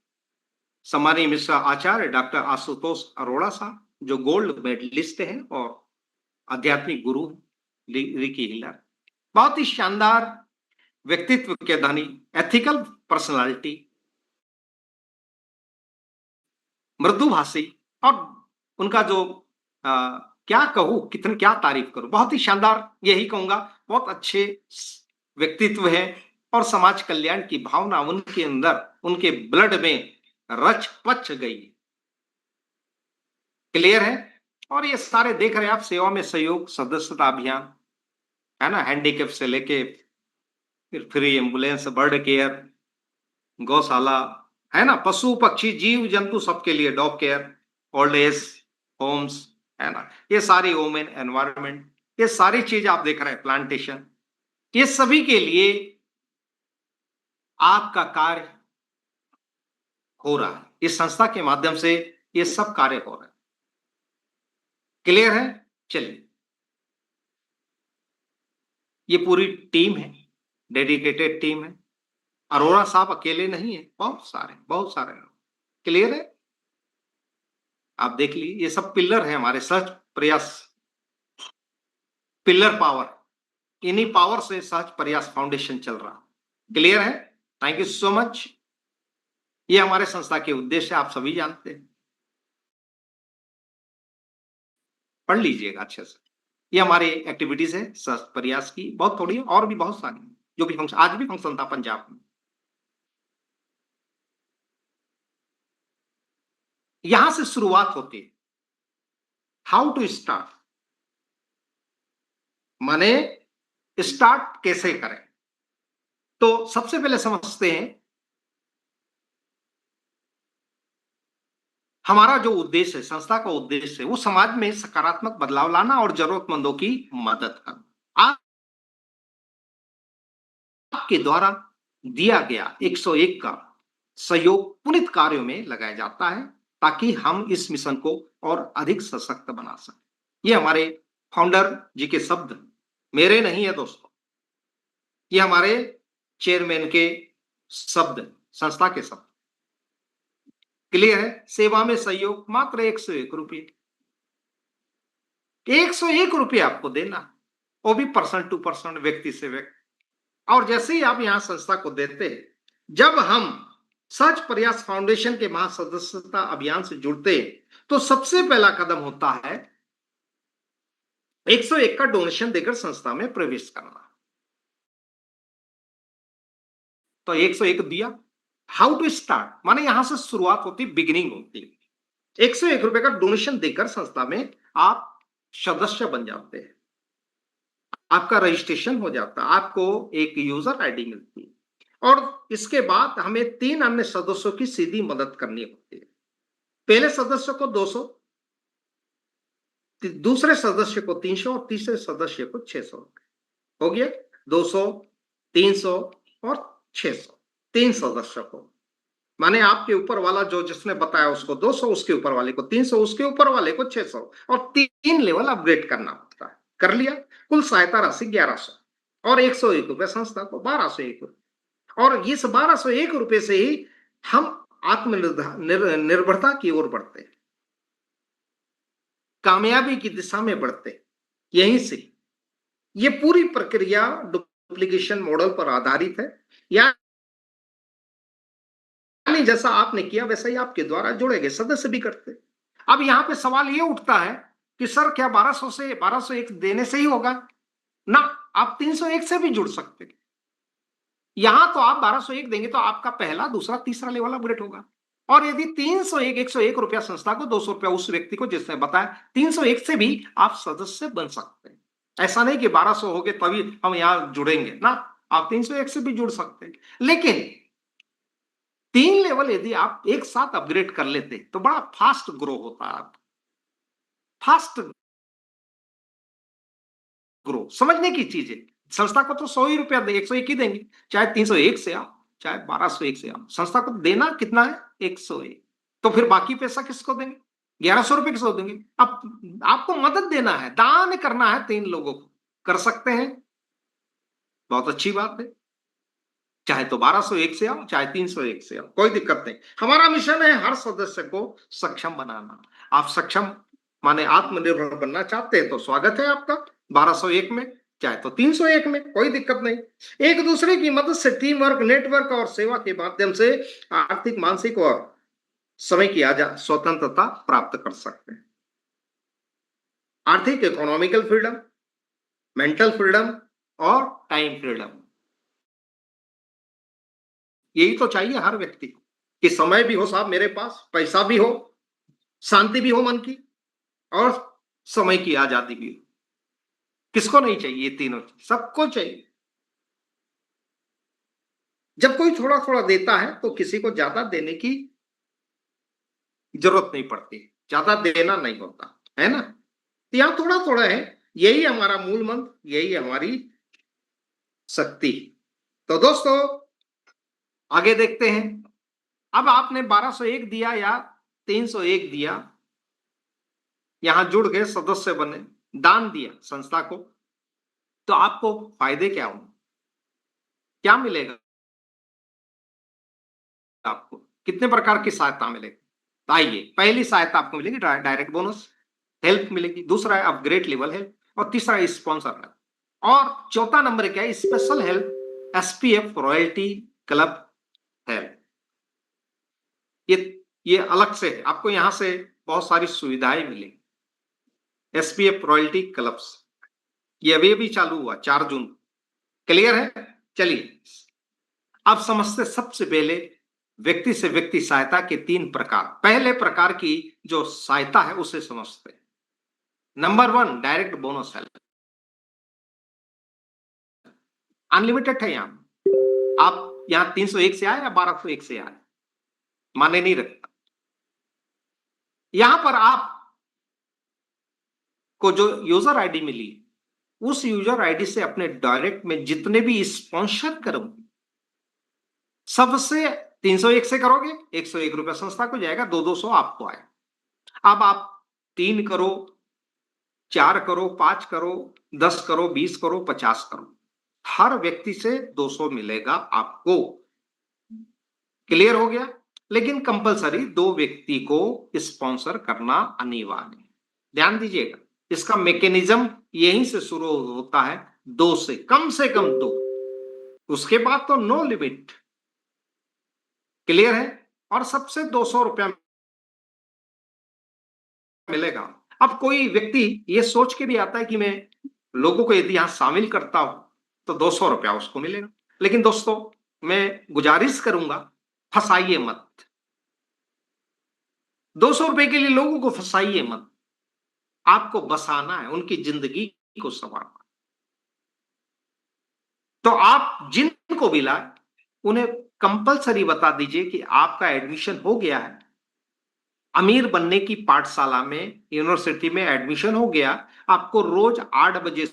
सम्मानीय मिश्रा आचार्य डॉक्टर आशुतोष अरोड़ा साहब, जो गोल्ड मेडलिस्ट हैं और आध्यात्मिक गुरु रिकी हिलर। बहुत ही शानदार व्यक्तित्व के धनी, एथिकल पर्सनालिटी, मृदुभाषी, और उनका जो क्या कहूं, कितने क्या तारीफ करूं, बहुत ही शानदार, यही कहूंगा। बहुत अच्छे व्यक्तित्व है और समाज कल्याण की भावना उनके अंदर, उनके ब्लड में रच पच गई। क्लियर है? और ये सारे देख रहे हैं आप, सेवा में सहयोग, सदस्यता अभियान, है ना, हैंडीकैप से लेके फिर फ्री एम्बुलेंस, बर्ड केयर, गौशाला, है ना, पशु पक्षी जीव जंतु सबके लिए dog care, old age homes, है ना, ये सारी वोमेन एनवायरनमेंट, ये सारी चीज आप देख रहे हैं, प्लांटेशन, ये सभी के लिए आपका कार्य हो रहा है। इस संस्था के माध्यम से ये सब कार्य हो रहे हैं। क्लियर है? चलिए, ये पूरी टीम है, डेडिकेटेड टीम है। अरोड़ा साहब अकेले नहीं है, बहुत सारे लोग। क्लियर है? आप देख लीजिए, ये सब पिलर है हमारे सच प्रयास, पिलर पावर, इन्हीं पावर से सच प्रयास फाउंडेशन चल रहा। क्लियर है? Thank you so much. ये हमारे संस्था के उद्देश्य आप सभी जानते हैं, पढ़ लीजिएगा अच्छे से। ये हमारी एक्टिविटीज है सच प्रयास की, बहुत थोड़ी है, और भी बहुत सारी, जो भी फंक्शन, आज भी फंक्शन था पंजाब में। यहां से शुरुआत होती है। हाउ टू स्टार्ट, माने स्टार्ट कैसे करें? तो सबसे पहले समझते हैं हमारा जो उद्देश्य है, संस्था का उद्देश्य है, वो समाज में सकारात्मक बदलाव लाना और जरूरतमंदों की मदद करना। आपके द्वारा दिया गया 101 का सहयोग पुनित कार्यों में लगाया जाता है, ताकि हम इस मिशन को और अधिक सशक्त बना सकें। ये हमारे फाउंडर जी के शब्द, मेरे नहीं है दोस्तों, ये हमारे चेयरमैन के शब्द, संस्था के शब्द। क्लियर है? सेवा में सहयोग मात्र 101 रुपये, 101 रुपये आपको देना, वो भी पर्सन टू पर्सन, व्यक्ति से व्यक्ति। और जैसे ही आप यहां संस्था को देते हैं, जब हम सच प्रयास फाउंडेशन के महासदस्यता अभियान से जुड़ते हैं, तो सबसे पहला कदम होता है 101 का डोनेशन देकर संस्था में प्रवेश करना। तो 101 दिया। हाउ टू स्टार्ट, माने यहां से शुरुआत होती, बिगिनिंग होती है। 101 रुपए का डोनेशन देकर संस्था में आप सदस्य बन जाते हैं, आपका रजिस्ट्रेशन हो जाता है, आपको एक यूजर आईडी मिलती है, और इसके बाद हमें 3 अन्य सदस्यों की सीधी मदद करनी होती है। पहले सदस्य को 200, दूसरे सदस्य को 300 और तीसरे सदस्य को 600 रुपए। हो गया 200, 300 और 600, 3 सदस्य को। माने आपके ऊपर वाला जो जिसने बताया उसको 200, उसके ऊपर वाले को 300, उसके ऊपर वाले को 600 और 3 लेवल अपग्रेड करना पड़ता है। कर लिया, कुल सहायता राशि 1100 और 101 रुपए संस्था को 1201 रुपए। और इस 1201 रुपए से ही हम आत्मनिर्भरता की ओर बढ़ते हैं, कामयाबी की दिशा में बढ़ते हैं। यहीं से ये पूरी प्रक्रिया डुप्लीकेशन मॉडल पर आधारित है, या जैसा आपने किया वैसा ही आपके द्वारा जोड़े गए सदस्य भी करते। अब यहां पे सवाल ये उठता है कि सर क्या 1200 से 1201 देने से ही होगा ना? आप 301 से भी जुड़ सकते। यहां तो आप 1201 देंगे तो आपका पहला, दूसरा, तीसरा लेवल अपग्रेड होगा। और यदि 301 101 रुपया संस्था को, 200 रुपया उस व्यक्ति को जिसने बताया, 301 से भी आप सदस्य बन सकते हैं। ऐसा नहीं कि 1200 हो गए तभी हम यहां जुड़ेंगे ना, आप 301 से भी जुड़ सकते हैं। लेकिन 3 लेवल यदि आप एक साथ अपग्रेड कर लेते तो बड़ा फास्ट ग्रो होता है। फास्ट ग्रो समझने की चीज है। संस्था को तो 100 ही रुपया 101 ही देंगे, चाहे 301 से आओ चाहे 1201 से आओ, संस्था को देना कितना है? 101। तो फिर बाकी पैसा किसको देंगे? 1100 रुपए किसको देंगे? अब आपको मदद देना है, दान करना है 3 लोगों को, कर सकते हैं, बहुत अच्छी बात है। चाहे तो 1201 से आओ चाहे 301 से आओ, कोई दिक्कत नहीं। हमारा मिशन है हर सदस्य को सक्षम बनाना। आप सक्षम माने आत्मनिर्भर बनना चाहते हैं तो स्वागत है आपका 1201 में, चाहे तो 301 में, कोई दिक्कत नहीं। एक दूसरे की मदद से टीम वर्क, नेटवर्क और सेवा के माध्यम से आर्थिक, मानसिक और समय की आजाद स्वतंत्रता प्राप्त कर सकते हैं। आर्थिक, इकोनॉमिकल फ्रीडम, मेंटल फ्रीडम और टाइम फ्रीडम, यही तो चाहिए हर व्यक्ति को कि समय भी हो साहब मेरे पास, पैसा भी हो, शांति भी हो मन की, और समय की आजादी भी हो। किसको नहीं चाहिए? तीनों चीज सबको चाहिए। जब कोई थोड़ा थोड़ा देता है तो किसी को ज्यादा देने की जरूरत नहीं पड़ती, ज्यादा देना नहीं होता है ना। तो यहां थोड़ा थोड़ा है, यही हमारा मूल मंत्र, यही हमारी शक्ति। तो दोस्तों आगे देखते हैं। अब आपने 1201 दिया या 301 दिया, यहां जुड़ गए, सदस्य बने, दान दिया संस्था को, तो आपको फायदे क्या होंगे? क्या मिलेगा आपको? कितने प्रकार की सहायता मिलेगी? तो आइए, पहली सहायता आपको मिलेगी डायरेक्ट बोनस हेल्प मिलेगी, दूसरा है अपग्रेड लेवल हेल्प और तीसरा है स्पॉन्सर हेल्प, और चौथा नंबर क्या है? Special help, SPF royalty club help. ये ये अलग से आपको यहां से बहुत सारी सुविधाएं मिलेंगी। एसपीएफ रॉयल्टी क्लब्स ये अभी चालू हुआ 4 जून। क्लियर है? चलिए अब समझते सबसे पहले व्यक्ति से व्यक्ति सहायता के 3 प्रकार। पहले प्रकार की जो सहायता है उसे समझते हैं। Number 1 direct bonus help, unlimited है। यहां आप यहां 301 से आए या 1201 से आए, माने नहीं रखता। यहां पर आप को जो यूजर आईडी मिली, उस यूजर आईडी से अपने डायरेक्ट में जितने भी स्पॉन्सर करोगे, सबसे 301 से करोगे 101 रुपया संस्था को जाएगा, 200 आपको आए। अब आप 3 करो, 4 करो, 5 करो, 10 करो, 20 करो, 50 करो, हर व्यक्ति से 200 मिलेगा आपको। क्लियर हो गया? लेकिन कंपलसरी 2 व्यक्ति को स्पॉन्सर करना अनिवार्य है। ध्यान दीजिएगा, इसका मैकेनिज्म यहीं से शुरू होता है, 2 से कम 2, उसके बाद तो नो लिमिट। क्लियर है? और सबसे 200 रुपया मिलेगा। अब कोई व्यक्ति ये सोच के भी आता है कि मैं लोगों को यदि यहां शामिल करता हूं तो 200 रुपया उसको मिलेगा। लेकिन दोस्तों मैं गुजारिश करूंगा, फंसाइए मत। 200 रुपए के लिए लोगों को फंसाइए मत। आपको बसाना है, उनकी जिंदगी को संवारना। तो आप जिनको भी लाए उन्हें कंपलसरी बता दीजिए कि आपका एडमिशन हो गया है, अमीर बनने की पाठशाला में, यूनिवर्सिटी में एडमिशन हो गया। आपको रोज 8 बजे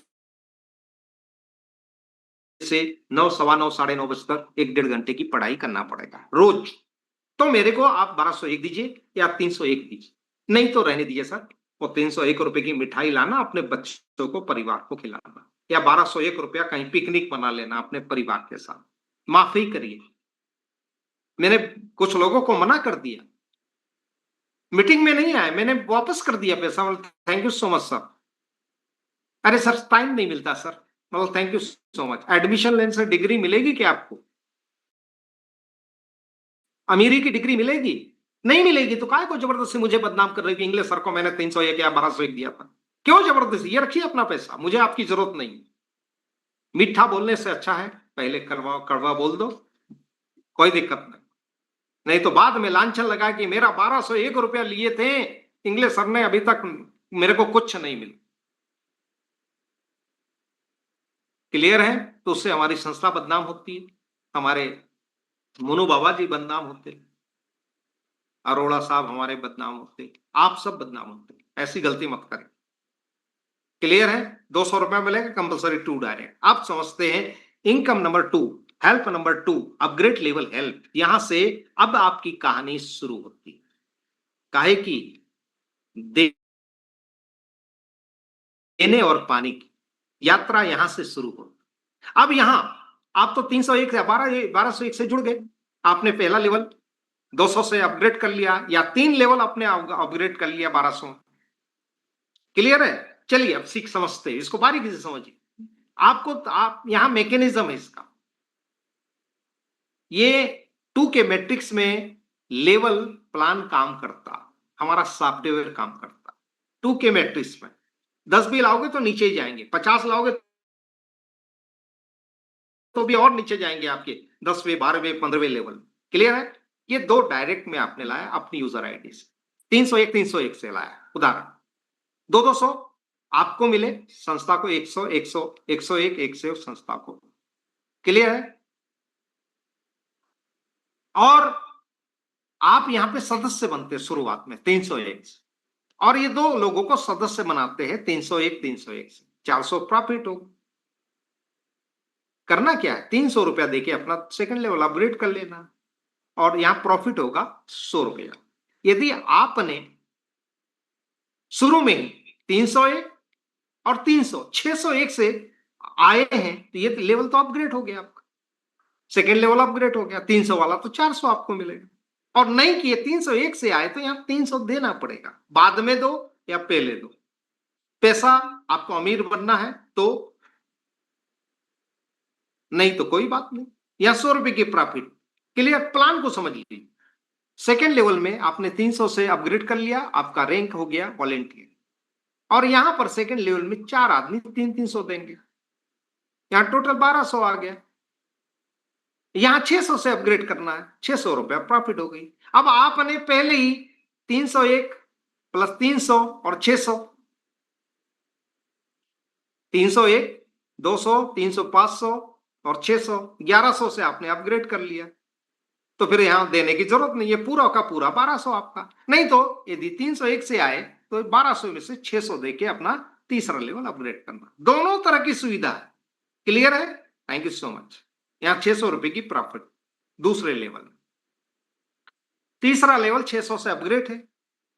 से 9, सवा 9, साढ़े 9 बजे तक 1 डेढ़ घंटे की पढ़ाई करना पड़ेगा रोज। तो मेरे को आप 1201 दीजिए या 301 दीजिए, नहीं तो रहने दीजिए सर। वो 301 रुपए की मिठाई लाना, अपने बच्चों को, परिवार को खिलाना, या 1201 रुपया कहीं पिकनिक बना लेना अपने परिवार के साथ, माफी करिए। मैंने कुछ लोगों को मना कर दिया, मीटिंग में नहीं आए, मैंने वापस कर दिया पैसा। Thank you so much sir. अरे सर टाइम नहीं मिलता सर। मतलब thank you so much. Admission लेने से डिग्री मिलेगी क्या आपको? अमीरी की डिग्री मिलेगी? नहीं मिलेगी। तो काहे को जबरदस्ती मुझे बदनाम कर रही थी? इंग्लिश सर को मैंने 301 या 1201 दिया था, क्यों जबरदस्ती? ये रखिए अपना पैसा, मुझे आपकी जरूरत नहीं। मीठा बोलने से अच्छा है पहले कड़वा कड़वा बोल दो, कोई दिक्कत नहीं। नहीं तो बाद में लांछन लगा कि मेरा 1201 रुपया लिए थे इंग्लिश सर ने, अभी तक मेरे को कुछ नहीं मिला। क्लियर है? तो उससे हमारी संस्था बदनाम होती है, हमारे मोनू बाबा जी बदनाम होते, अरोड़ा साहब हमारे बदनाम होते, आप सब बदनाम होते। ऐसी गलती मत करें। क्लियर है? 200 रुपया मिलेगा कंपलसरी टू डायरेक्ट। आप समझते हैं? Income number 2, help number 2, upgrade level help. यहां से अब आपकी कहानी शुरू होती है। काहे की? देने और पाने की यात्रा यहां से शुरू हो। अब यहां आप तो 301 से 1201 से जुड़ गए, आपने पहला लेवल 200 से अपग्रेड कर लिया, या 3 लेवल आपने अपग्रेड कर लिया 1200। क्लियर है? चलिए अब सीख समझते हैं, इसको बारीकी से समझिए। आपको आप यहां मैकेनिज्म है इसका। ये 2 के मैट्रिक्स में लेवल प्लान काम करता, हमारा सॉफ्टवेयर काम करता। 2 के मैट्रिक्स में 10 भी लाओगे तो नीचे ही जाएंगे, 50 लाओगे तो भी और नीचे जाएंगे आपके 10वें, 12वें, 15वें लेवल। क्लियर है? ये 2 डायरेक्ट में आपने लाया अपनी यूजर आईडी से। 301 से लाया उदाहरण। 200 आपको मिले, संस्था को 100, 100, 101, 100 संस्था को। क्लियर है? और आप यहां पे सदस्य बनते शुरुआत में 301 से, और ये 2 लोगों को सदस्य बनाते हैं 301, 301 से। 400 प्रॉफिट हो। करना क्या है? 300 रुपया देके अपना सेकंड लेवल अपग्रेड कर लेना, और यहां प्रॉफिट होगा 100 रुपया। यदि आपने शुरू में ही 301 और 300, 601 से आए हैं, तो ये लेवल तो अपग्रेड हो गया आपका, सेकेंड लेवल अपग्रेड हो गया। 300 वाला तो 400 आपको मिलेगा। और नहीं किए 301 से आए तो यहां 300 देना पड़ेगा, बाद में दो या पहले दो। पैसा आपको अमीर बनना है तो, नहीं तो कोई बात नहीं। या 100 रुपए की प्रॉफिट। क्लियर? प्लान को समझ लीजिए। सेकेंड लेवल में आपने 300 से अपग्रेड कर लिया, आपका रैंक हो गया वॉलेंटियर, और यहां पर सेकेंड लेवल में 4 आदमी 300 देंगे, यहां टोटल 1200 आ गया। यहां 600 से अपग्रेड करना है, 600 रुपया प्रॉफिट हो गई। अब आपने पहले ही 301 प्लस 300 और 600, 301, 200, 300, 500 और 600, 1100 से आपने अपग्रेड कर लिया। तो फिर यहां देने की जरूरत नहीं है, पूरा का पूरा 1200 आपका। नहीं तो यदि 301 से आए तो 1200 में से 600 देके अपना तीसरा लेवल अपग्रेड करना। दोनों तरह की सुविधा है। क्लियर है? Thank you so much. यहां 600 रुपए की प्रॉफिट दूसरे लेवल। तीसरा लेवल 600 से अपग्रेड है,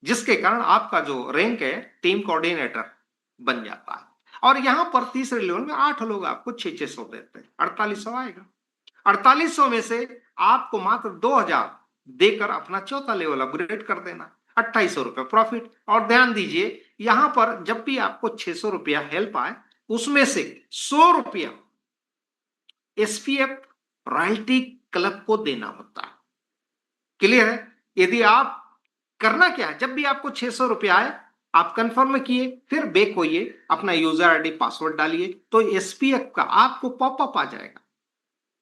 जिसके कारण आपका जो रैंक है टीम कोऑर्डिनेटर बन जाता है। और यहां पर तीसरे लेवल में 8 लोग आपको 600 देते हैं, 4800 आएगा। 4800 में से आपको मात्र 2000 देकर अपना चौथा लेवल अपग्रेड कर देना, 2800 रुपया प्रॉफिट। और ध्यान दीजिए, यहां पर जब भी आपको 600 रुपया हेल्प आए, उसमें से 100 रुपया एसपीएफ रॉयल्टी क्लब को देना होता है। क्लियर है? यदि आप करना क्या है, जब भी आपको 600 रुपया आए, आप कंफर्म किए, फिर बैक होइए, अपना यूजर आईडी पासवर्ड डालिए, तो एसपीएफ का आपको पॉपअप आ जाएगा,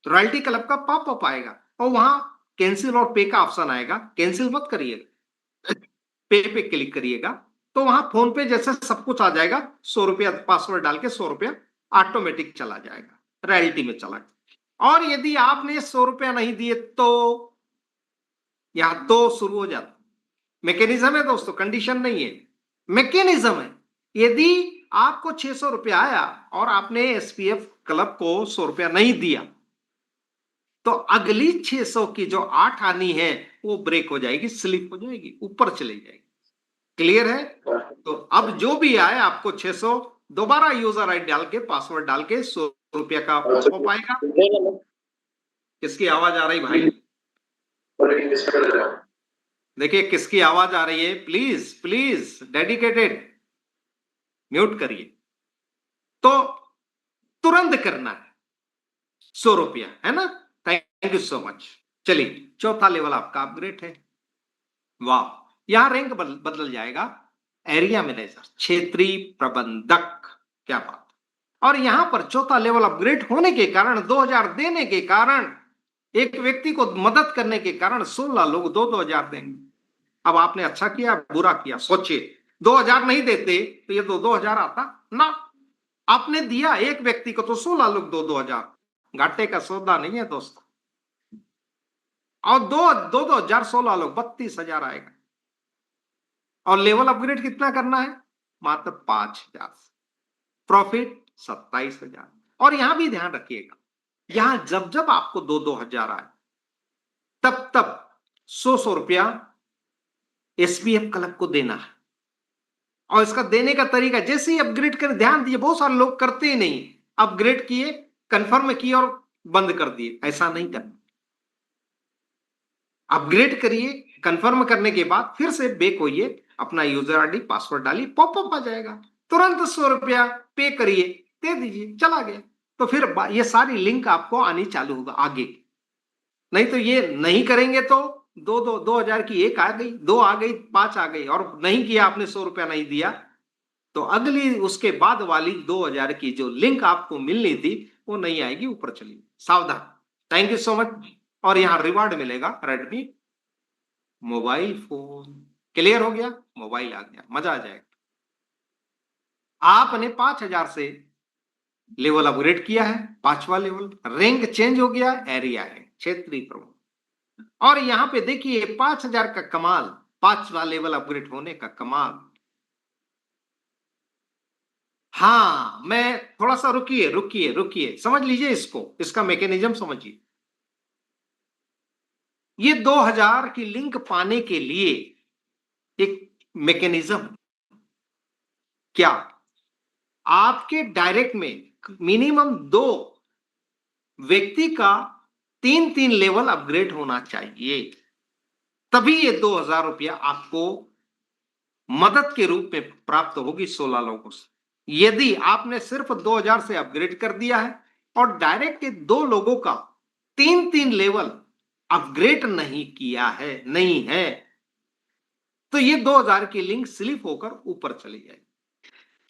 रॉयल्टी क्लब का पॉपअप आएगा, और वहां कैंसिल और पे का ऑप्शन आएगा। कैंसिल मत करिएगा, पे क्लिक करिएगा, तो वहां फोन पे जैसे सब कुछ आ जाएगा। 100 रुपया पासवर्ड डाल के 100 रुपया ऑटोमेटिक चला जाएगा, रॉयल्टी में चला जाएगा। और यदि आपने 100 रुपया नहीं दिए तो यहां तो शुरू हो जाता। मैकेनिज्म है दोस्तों, कंडीशन नहीं है, मैकेनिज्म है। यदि आपको 600 रुपया आया और आपने एसपीएफ क्लब को 100 रुपया नहीं दिया, तो अगली 600 की जो 8 आनी है वो ब्रेक हो जाएगी, स्लिप हो जाएगी, ऊपर चली जाएगी। क्लियर है? तो अब जो भी आए आपको 600 दोबारा यूजर आईडी डाल के पासवर्ड डाल के 100 रुपया का पॉपअप आएगा। किसकी आवाज आ रही भाई? देखिए किसकी आवाज आ रही है, प्लीज प्लीज डेडिकेटेड म्यूट करिए। तो तुरंत करना है, 100 रुपया है ना। Thank you so much. चलिए चौथा लेवल आपका अपग्रेड है। वाह, यहां रैंक बदल जाएगा, एरिया मैनेजर, क्षेत्रीय प्रबंधक। क्या बात। और यहां पर चौथा लेवल अपग्रेड होने के कारण, 2000 देने के कारण, एक व्यक्ति को मदद करने के कारण 16 लोग 2-2000 देंगे। अब आपने अच्छा किया बुरा किया, सोचिए 2000 नहीं देते तो ये 2-2000 आता ना। आपने दिया एक व्यक्ति को तो 16 लोग 2-2000, घाटे का सौदा नहीं है दोस्तों। और 2-2000 16 लोग 32,000 आएगा। और लेवल अपग्रेड कितना करना है? मात्र 5000। प्रॉफिट 27,000। और यहां भी ध्यान रखिएगा, यहां जब जब आपको 2-2000 आए तब तब 100 रुपया एसपीएफ क्लब को देना है। और इसका देने का तरीका, जैसे ही अपग्रेड कर, ध्यान दीजिए बहुत सारे लोग करते ही नहीं, अपग्रेड किए, कंफर्म किए और बंद कर दिए। ऐसा नहीं करना। अपग्रेड करिए, कंफर्म करने के बाद फिर से बैक होइए, अपना यूजर आईडी पासवर्ड डालिए, पॉपअप आ जाएगा, तुरंत 100 रुपया पे करिए, दे दीजिए, चला गया। तो फिर ये सारी लिंक आपको आनी चालू होगा आगे। नहीं तो ये नहीं करेंगे तो 2,000 की एक आ गई, 2 आ गई, 5 आ गई, और नहीं किया आपने, 100 रुपया नहीं दिया, तो अगली उसके बाद वाली 2000 की जो लिंक आपको मिलनी थी वो नहीं आएगी, ऊपर चली। सावधान। Thank you so much. और यहां रिवार्ड मिलेगा रेडमी मोबाइल फोन। क्लियर हो गया? मोबाइल आ गया, मजा आ जाएगा। आपने 5000 से लेवल अपग्रेड किया है, 5वां लेवल, रैंक चेंज हो गया, एरिया है, क्षेत्रीय प्रमुख। और यहां पे देखिए 5000 का कमाल, 5वां लेवल अपग्रेड होने का कमाल। हां, मैं थोड़ा सा रुकिए रुकिए रुकिए, समझ लीजिए इसको, इसका मैकेनिज्म समझिए। ये 2000 की लिंक पाने के लिए एक मैकेनिज्म, क्या आपके डायरेक्ट में मिनिमम 2 व्यक्ति का 3-3 लेवल अपग्रेड होना चाहिए, तभी ये 2000 रुपया आपको मदद के रूप में प्राप्त होगी 16 लोगों से। यदि आपने सिर्फ 2000 से अपग्रेड कर दिया है और डायरेक्ट के 2 लोगों का 3-3 लेवल अपग्रेड नहीं किया है, नहीं है, तो ये 2000 की लिंक स्लिप होकर ऊपर चली जाएगी।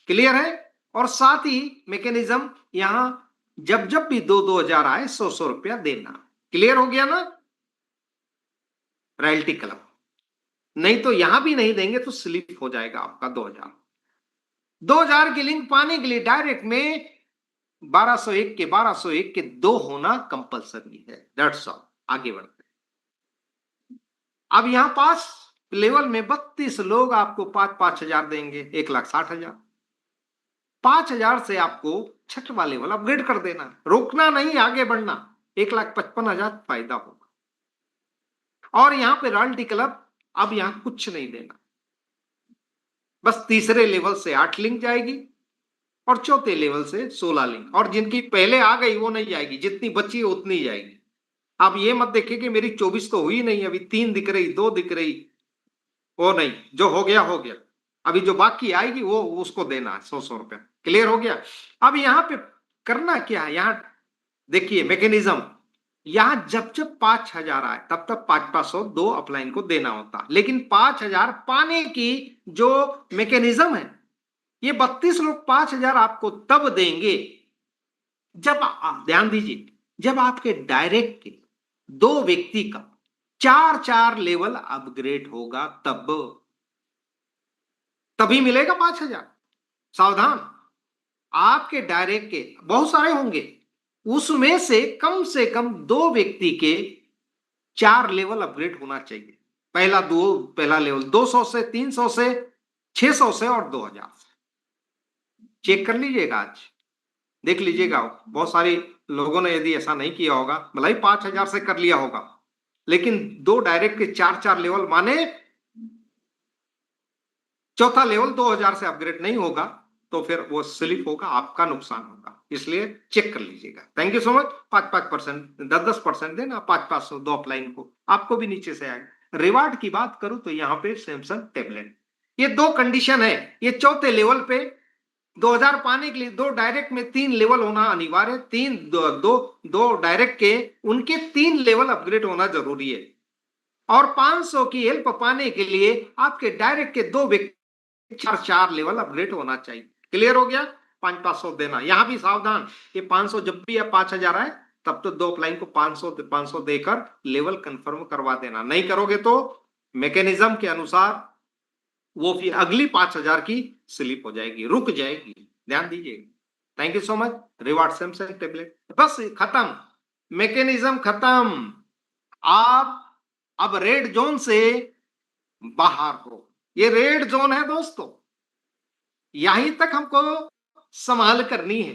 क्लियर है? और साथ ही मैकेनिज्म, यहां जब जब भी 2-2000 आए 100 रुपया देना। क्लियर हो गया ना? Royalty club. नहीं तो यहां भी नहीं देंगे तो स्लिप हो जाएगा आपका 2000। 2000 की लिंक पाने के लिए डायरेक्ट में 1201 के 1201 के 2 होना कंपलसरी है। That's all. आगे बढ़ते हैं। अब यहां 5 लेवल में 32 लोग आपको 5-5 हजार देंगे, 1,60,000। 5,000 से आपको 6वां लेवल अपग्रेड कर देना, रोकना नहीं, आगे बढ़ना, 1,55,000 फायदा होगा। और यहां पे रॉयल्टी क्लब, अब यहां कुछ नहीं देना, बस तीसरे लेवल से 8 लिंक जाएगी और चौथे लेवल से 16 लिंक, और जिनकी पहले आ गई वो नहीं जाएगी, जितनी बची है उतनी जाएगी। आप ये मत देखिए कि मेरी 24 तो हुई नहीं, अभी 3 दिख रही, 2 दिख रही, वो नहीं, जो हो गया हो गया। अभी जो बाकी आएगी वो उसको देना है 100 रुपया। क्लियर हो गया? अब यहां पे करना क्या है, यहां देखिए मैकेनिज्म, यहां जब जब 5000 आए तब तब 5-500 2 अपलाइन को देना होता, लेकिन 5000 पाने की जो मैकेनिज्म है, ये 32 लोग 5000 आपको तब देंगे जब, ध्यान दीजिए, जब आपके डायरेक्ट के 2 व्यक्ति का 4-4 लेवल अपग्रेड होगा, तभी मिलेगा 5000। सावधान, आपके डायरेक्ट के बहुत सारे होंगे, उसमें से कम 2 व्यक्ति के 4 लेवल अपग्रेड होना चाहिए। पहला लेवल 200 से, 300 से, 600 से और 2000 से। चेक कर लीजिएगा, आज देख लीजिएगा। बहुत सारे लोगों ने यदि ऐसा नहीं किया होगा, भले ही 5,000 से कर लिया होगा, लेकिन 2 डायरेक्ट के 4-4 लेवल, माने चौथा लेवल 2,000 से अपग्रेड नहीं होगा तो फिर वो स्लिप होगा, आपका नुकसान होगा। इसलिए चेक कर लीजिएगा। Thank you so much. 5-5%, 10-10% देना, 5-500 दो अपलाइन को, आपको भी नीचे से आएगा। रिवार्ड की बात करूं तो यहाँ पे सैमसंग टैबलेट, ये 2 कंडीशन है। ये चौथे लेवल पे 2,000 पाने के लिए 2 डायरेक्ट में 3 लेवल होना अनिवार्य, 2 डायरेक्ट के उनके 3 लेवल अपग्रेड होना जरूरी है। और 500 की हेल्प पाने के लिए आपके डायरेक्ट के 2 व्यक्ति 4 लेवल अपग्रेड होना चाहिए। क्लियर हो गया? 500 देना। यहां भी सावधान, ये 500 जब भी 5,000 आए तब तो 2 अपलाइन को 500 देकर लेवल कंफर्म करवा देना। नहीं करोगे तो मैकेनिज्म के अनुसार वो फिर अगली 5,000 की स्लिप हो जाएगी, रुक जाएगी। ध्यान दीजिए। Thank you so much. Reward Samsung tablet बस खत्म, मैकेनिज्म खत्म। आप अब रेड जोन से बाहर हो। ये रेड जोन है दोस्तों, यहीं तक हमको संभाल करनी है,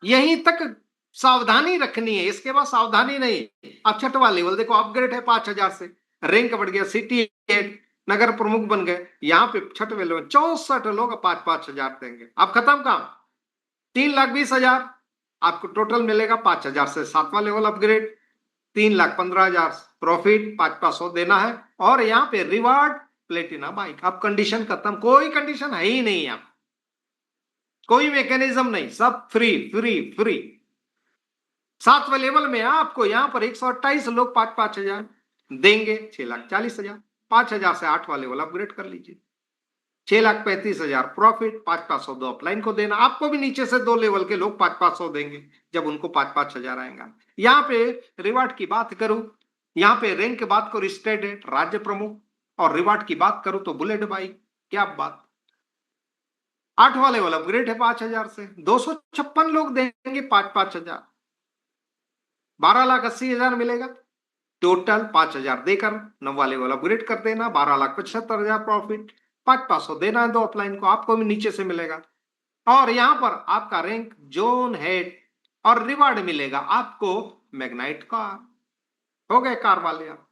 यहीं तक सावधानी रखनी है। इसके बाद सावधानी नहीं। अब छठवां लेवल देखो, अपग्रेड है 5,000 से, रैंक बढ़ गया, सिटी हेड, नगर प्रमुख बन गए। यहाँ पे छठवें लेवल 64 लोग 5,000 देंगे। अब खत्म काम। 3,20,000 आपको टोटल मिलेगा 5,000 से। 7वां लेवल अपग्रेड 3,15,000 प्रॉफिट, 500 देना है। और यहाँ पे रिवार्ड प्लेटिना बाइक। अब कंडीशन खत्म, कोई कंडीशन है ही नहीं, आप कोई मैकेनिज्म नहीं, सब फ्री फ्री फ्री। 7वें लेवल में आपको यहाँ पर 128 लोग 5,000 देंगे, 6,40,000। 5,000 से 8वां लेवल अपग्रेड कर लीजिए, 6,35,000 प्रॉफिट, 500 दो अपलाइन को देना। आपको भी नीचे से 2 लेवल के लोग 500 देंगे जब उनको 5,000 आएगा। यहाँ पे रिवार्ड की बात करूं, यहाँ पे रैंक की बात करूं, स्टेट हेड, राज्य प्रमुख, और रिवार्ड की बात करूं तो बुलेट बाइक। क्या बात, 8वां लेवल अपग्रेड है 5,000 से, 256 लोग देंगे 5,000, 12,80,000 मिलेगा टोटल। 5,000 देकर 9वां लेवल अपग्रेड कर देना, 12,75,000 प्रॉफिट, 500 देना है 2 अपलाइन को, आपको भी नीचे से मिलेगा। और यहां पर आपका रैंक जोन हेड और रिवार्ड मिलेगा आपको मैग्नाइट कार। हो गए कार वाले आप।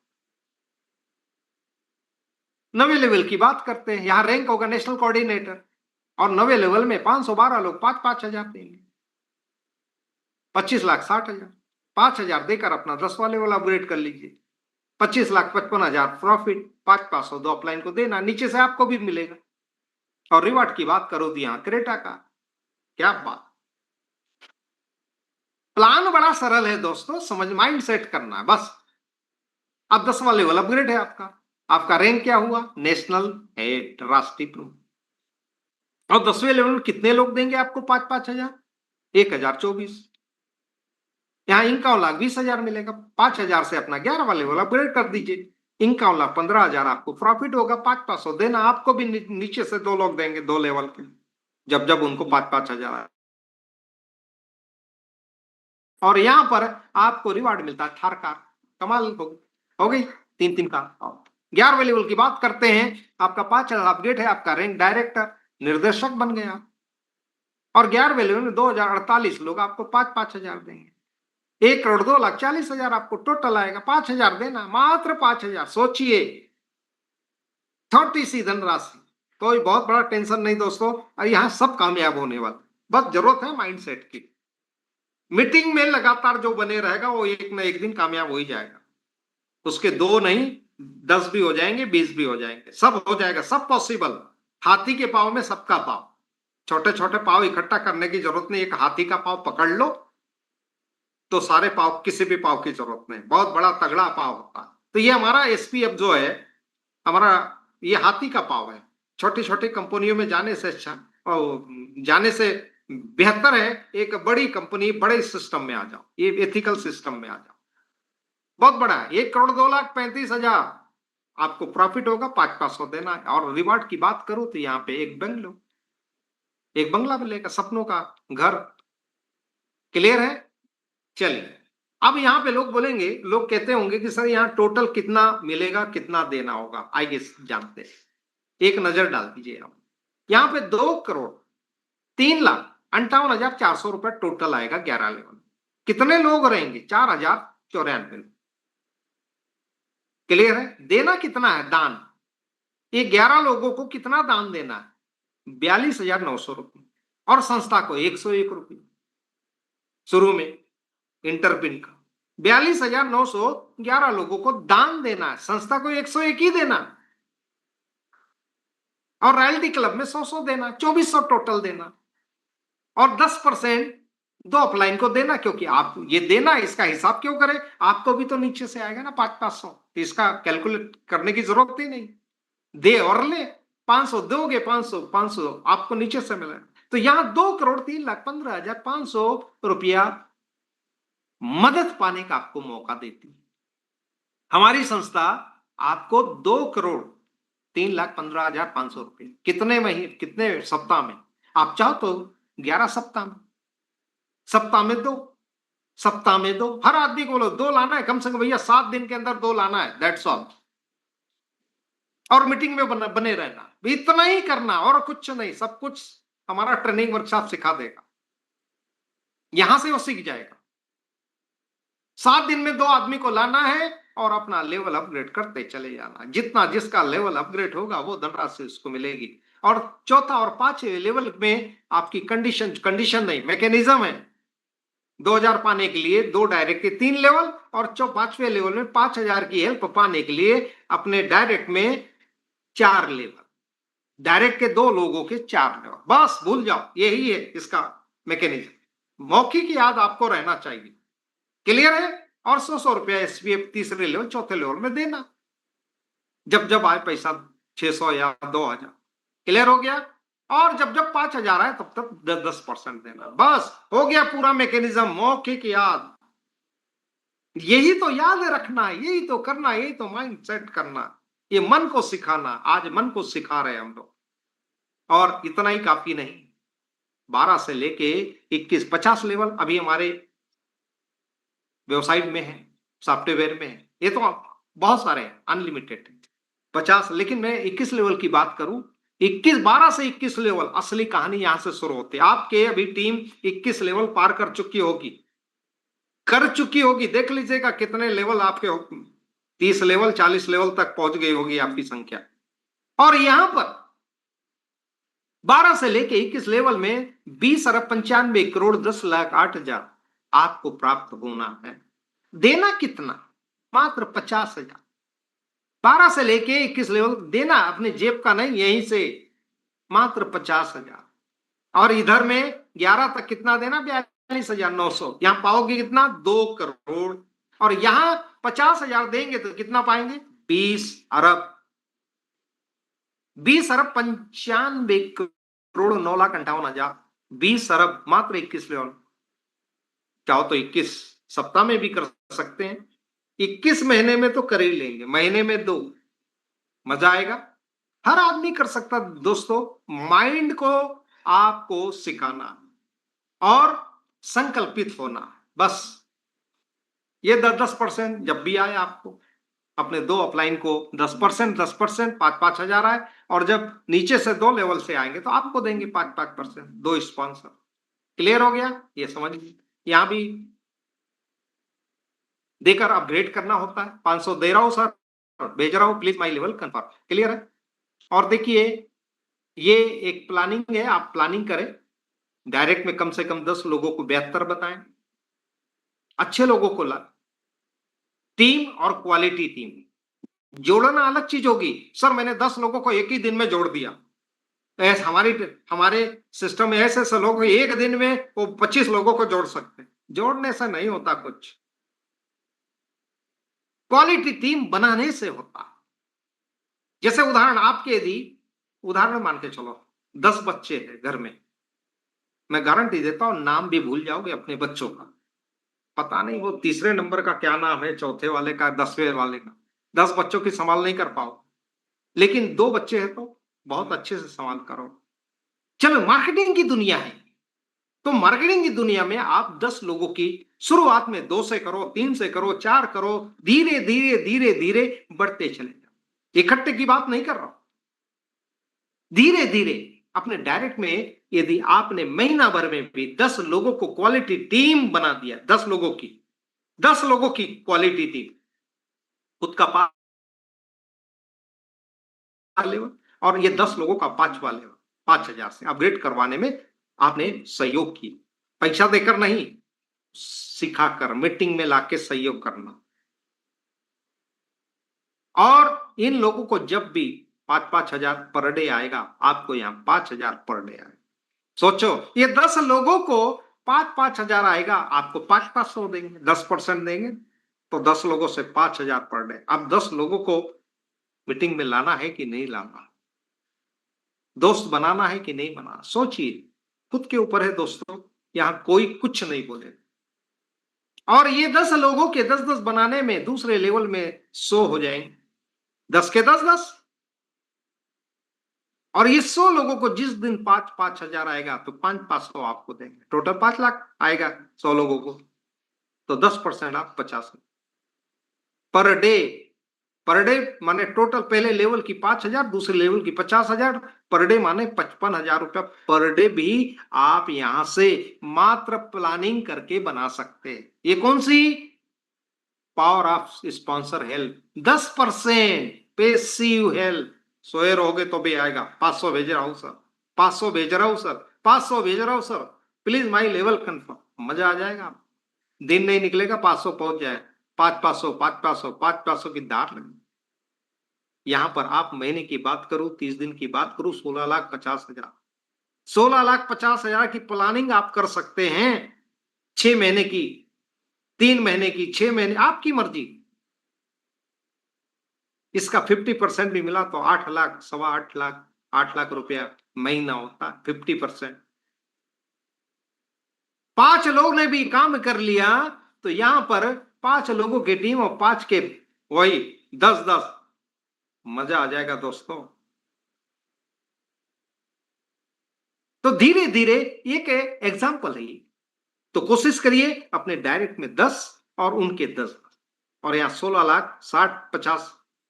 9वें लेवल की बात करते हैं, यहां रैंक होगा नेशनल कोऑर्डिनेटर, और 9वें लेवल में 512 लोग 5,000 देंगे, 25,60,000। 5,000 देकर अपना 10वां लेवल अपग्रेड कर लीजिए, 25,55,000 प्रॉफिट, 500 दो अपलाइन को देना, नीचे से आपको भी मिलेगा। और रिवार्ड की बात करो तो यहां क्रेटा का। क्या बात, प्लान बड़ा सरल है दोस्तों, समझ माइंड सेट करना है बस। अब 10वां लेवल अपग्रेड है आपका, आपका रैंक क्या हुआ, नेशनल हेड, राष्ट्रीय प्रमुख। और 10वें लेवल में कितने लोग देंगे आपको 5,000? 1,024। यहाँ 51,20,000 मिलेगा। 5,000 से अपना 11वां लेवल अपग्रेड कर दीजिए, 51,15,000 आपको प्रॉफिट होगा। 500 देना, आपको भी नीचे से 2 लोग देंगे 2 लेवल के, जब जब उनको 5,000 आए। और यहां पर आपको रिवार्ड मिलता है थार कार। कमाल हो गई, 3-3 का। 11वें लेवल की बात करते हैं, आपका 5,000 अपग्रेड है, आपका रैंक डायरेक्टर, निर्देशक बन गया। और 11वें लेवल में 2,048 लोग आपको 5,000 देंगे, 1,02,40,000 आपको टोटल आएगा। 5,000 देना, मात्र 5,000। सोचिए, छोटी सी धनराशि, कोई बहुत बड़ा टेंशन नहीं दोस्तों। और यहां सब कामयाब होने वाला, बस जरूरत है माइंडसेट की। मीटिंग में लगातार जो बने रहेगा वो एक ना एक दिन कामयाब हो ही जाएगा। उसके 2 नहीं 10 भी हो जाएंगे, 20 भी हो जाएंगे, सब हो जाएगा, सब पॉसिबल। हाथी के पांव में सबका पांव, छोटे छोटे पांव इकट्ठा करने की जरूरत नहीं। एक हाथी का पांव पकड़ लो तो सारे पाव, किसी भी पाव की जरूरत नहीं, बहुत बड़ा तगड़ा पाव होता है। तो ये हमारा एसपीएफ जो है हमारा, ये हाथी का पाव है। छोटी छोटी कंपनियों में जाने से अच्छा, और जाने से बेहतर है एक बड़ी कंपनी, बड़े सिस्टम में आ जाओ, ये एथिकल सिस्टम में आ जाओ। बहुत बड़ा है, 1,02,35,000 आपको प्रॉफिट होगा, 500 देना है। और रिवार्ड की बात करूं तो यहाँ पे एक बंगला मिलेगा, सपनों का घर। क्लियर है? चलिए, अब यहां पे लोग बोलेंगे, लोग कहते होंगे कि सर यहाँ टोटल कितना मिलेगा, कितना देना होगा। आइए जानते हैं, एक नजर डाल दीजिए आप। यहाँ पे 2 करोड़ 3,58,400 टोटल आएगा 11 लेवल। कितने लोग रहेंगे? 4,094। क्लियर है? देना कितना है? दान, ये 11 लोगों को कितना दान देना है? 42,900 रुपये। और संस्था को 101 रुपये शुरू में इंटरपिन का। 42,911 लोगों को दान देना है, संस्था को 101 ही देना, और रॉयल्टी क्लब में 100 देना, 2400 टोटल देना, और 10% दो अपलाइन को देना। क्योंकि आप ये देना, इसका हिसाब क्यों करें? आपको भी तो नीचे से आएगा ना 500, इसका कैलकुलेट करने की जरूरत ही नहीं। दे और ले, 500 दोगे, 500 आपको नीचे से मिलेगा। तो यहां 2,03,15,500 रुपया मदद पाने का आपको मौका देती है हमारी संस्था। आपको 2,03,15,500 रुपये कितने महीने, कितने सप्ताह में? आप चाहो तो 11 सप्ताह में, सप्ताह में दो, सप्ताह में दो। हर आदमी को बोलो 2 लाना है कम से कम भैया, 7 दिन के अंदर 2 लाना है, दैट्स ऑल। और मीटिंग में बने रहना, इतना ही करना और कुछ नहीं। सब कुछ हमारा ट्रेनिंग वर्कशॉप सिखा देगा, यहां से वो सीख जाएगा। 7 दिन में 2 आदमी को लाना है और अपना लेवल अपग्रेड करते चले जाना। जितना जिसका लेवल अपग्रेड होगा वो धनराशि उसको मिलेगी। और चौथा और 5वें लेवल में आपकी कंडीशन नहीं, मैकेनिज्म है। 2,000 पाने के लिए 2 डायरेक्ट के 3 लेवल, और 5वें लेवल में 5,000 की हेल्प पाने के लिए अपने डायरेक्ट में 4 लेवल, डायरेक्ट के 2 लोगों के 4 लेवल। बस भूल जाओ, यही है इसका मैकेनिज्म। मौखिक याद आपको रहना चाहिए। क्लियर है? और 100 रुपया एसपीएफ तीसरे लेवल, चौथे लेवल में देना, जब जब आए पैसा, 600 या 2,000। क्लियर हो गया? और जब जब 5,000 आए तब तक 10% देना। बस हो गया पूरा मैकेनिज्म। मौखिक याद, यही तो याद रखना है, यही तो करना, यही तो माइंड सेट करना, ये मन को सिखाना। आज मन को सिखा रहे हैं हम लोग। और इतना ही काफी नहीं, 12 से लेके 21, 50 लेवल अभी हमारे वेबसाइट में है, सॉफ्टवेयर में है। ये तो बहुत सारे हैं, अनलिमिटेड 50। लेकिन मैं 21 लेवल की बात करूं, 12 से 21 लेवल, असली कहानी यहां से शुरू होती है। आपके अभी टीम 21 लेवल पार कर चुकी होगी, देख लीजिएगा कितने लेवल आपके 30 लेवल 40 लेवल तक पहुंच गई होगी आपकी संख्या। और यहां पर 12 से लेके 21 लेवल में 20,95,10,08,000 आपको प्राप्त होना है। देना कितना? मात्र 50,000। 12 से लेके 21 लेवल देना, अपने जेब का नहीं, यहीं से मात्र 50,000। और इधर में 11 तक कितना देना? 42,900। यहां पाओगे कितना? 2 करोड़। और यहां 50,000 देंगे तो कितना पाएंगे? 20 अरब। 20,95,9,58,000। 20 अरब मात्र 21 लेवल। चाहो तो 21 सप्ताह में भी कर सकते हैं, 21 महीने में तो कर ही लेंगे, महीने में 2। मजा आएगा। हर आदमी कर सकता दोस्तों। माइंड को आपको सिखाना और संकल्पित होना, बस। ये 10% जब भी आए आपको, अपने 2 अपलाइन को 10%, 5,000 आए। और जब नीचे से 2 लेवल से आएंगे तो आपको देंगे 5% 2 स्पॉन्सर। क्लियर हो गया? ये समझ लीजिए। यहां भी देकर अपग्रेड करना होता है। 500 दे रहा हूं सर, भेज रहा हूं, please my level confirm. Clear है? और देखिए, ये एक प्लानिंग है, आप प्लानिंग करें। डायरेक्ट में कम से कम 10 लोगों को 72 बताएं, अच्छे लोगों को ला। टीम और क्वालिटी टीम जोड़ना अलग चीज होगी। सर मैंने 10 लोगों को एक ही दिन में जोड़ दिया। ऐसे हमारे सिस्टम में ऐसे ऐसे लोग एक दिन में वो 25 लोगों को जोड़ सकते हैं। जोड़ने से नहीं होता कुछ, क्वालिटी टीम बनाने से होता। जैसे उदाहरण आपके, यदि उदाहरण मान के चलो 10 बच्चे हैं घर में, मैं गारंटी देता हूं नाम भी भूल जाओगे अपने बच्चों का। पता नहीं वो तीसरे नंबर का क्या नाम है, चौथे वाले का, 10वें वाले का। 10 बच्चों की संभाल नहीं कर पाओ, लेकिन 2 बच्चे हैं तो बहुत अच्छे से संभाल करो। चलो, मार्केटिंग की दुनिया है, तो मार्केटिंग की दुनिया में आप 10 लोगों की शुरुआत में 2 से करो, 3 से करो, 4 करो, धीरे धीरे धीरे धीरे बढ़ते चले जाओ। इकट्ठे की बात नहीं कर रहा हूं, धीरे धीरे अपने डायरेक्ट में यदि आपने महीना भर में भी 10 लोगों को क्वालिटी टीम बना दिया, 10 लोगों की क्वालिटी टीम, खुद का 5 लेवल और ये 10 लोगों का 5वां लेवल, 5,000 से अपग्रेड करवाने में आपने सहयोग किया, पैसा देकर नहीं, सिखाकर मीटिंग में लाके सहयोग करना। और इन लोगों को जब भी 5-5 हजार पर डे आएगा, आपको यहां 5,000 पर डे आएगा। सोचो, ये 10 लोगों को 5-5 हजार आएगा, आपको 5-500 देंगे, 10% देंगे, तो 10 लोगों से 5,000 पर डे। अब 10 लोगों को मीटिंग में लाना है कि नहीं लाना, दोस्त बनाना है कि नहीं बनाना, सोचिए, खुद के ऊपर है दोस्तों, यहां कोई कुछ नहीं बोले। और ये 10 लोगों के 10-10 बनाने में दूसरे लेवल में 100 हो जाएंगे, 10 के 10-10, और ये 100 लोगों को जिस दिन 5-5 हजार आएगा तो 5-500 आपको देंगे, टोटल 5 लाख आएगा 100 लोगों को, तो 10% आप 50 पर डे माने टोटल पहले लेवल की 5,000, दूसरे लेवल की 50,000 पर डे, माने 55,000 रुपया पर डे भी आप यहां से मात्र प्लानिंग करके बना सकते हैं। ये कौन सी power of sponsor help, 10% passive help. 100 रहोगे तो भी आएगा, 500 भेज रहा हूं सर, 500 भेज रहा हूं सर, 500 भेज रहा हूं sir, please my level confirm, मजा आ जाएगा। दिन नहीं निकलेगा 500 पहुंच जाए, 5-500 5-500 5-500 की दार लगी। यहां पर आप महीने की बात करूं, 30 दिन की बात करूं, 16,50,000, 16,50,000 की प्लानिंग आप कर सकते हैं, 6 महीने की, 3 महीने की, 6 महीने, आपकी मर्जी। इसका 50% भी मिला तो 8 लाख, 8.25 लाख, 8 लाख रुपया महीना होता है, 50%। 5 लोग ने भी काम कर लिया तो यहां पर 5 लोगों की टीम और 5 के वही 10-10, मजा आ जाएगा दोस्तों। तो धीरे धीरे एक एग्जाम्पल है ये, तो कोशिश करिए अपने डायरेक्ट में 10 और उनके 10, और यहां 16 लाख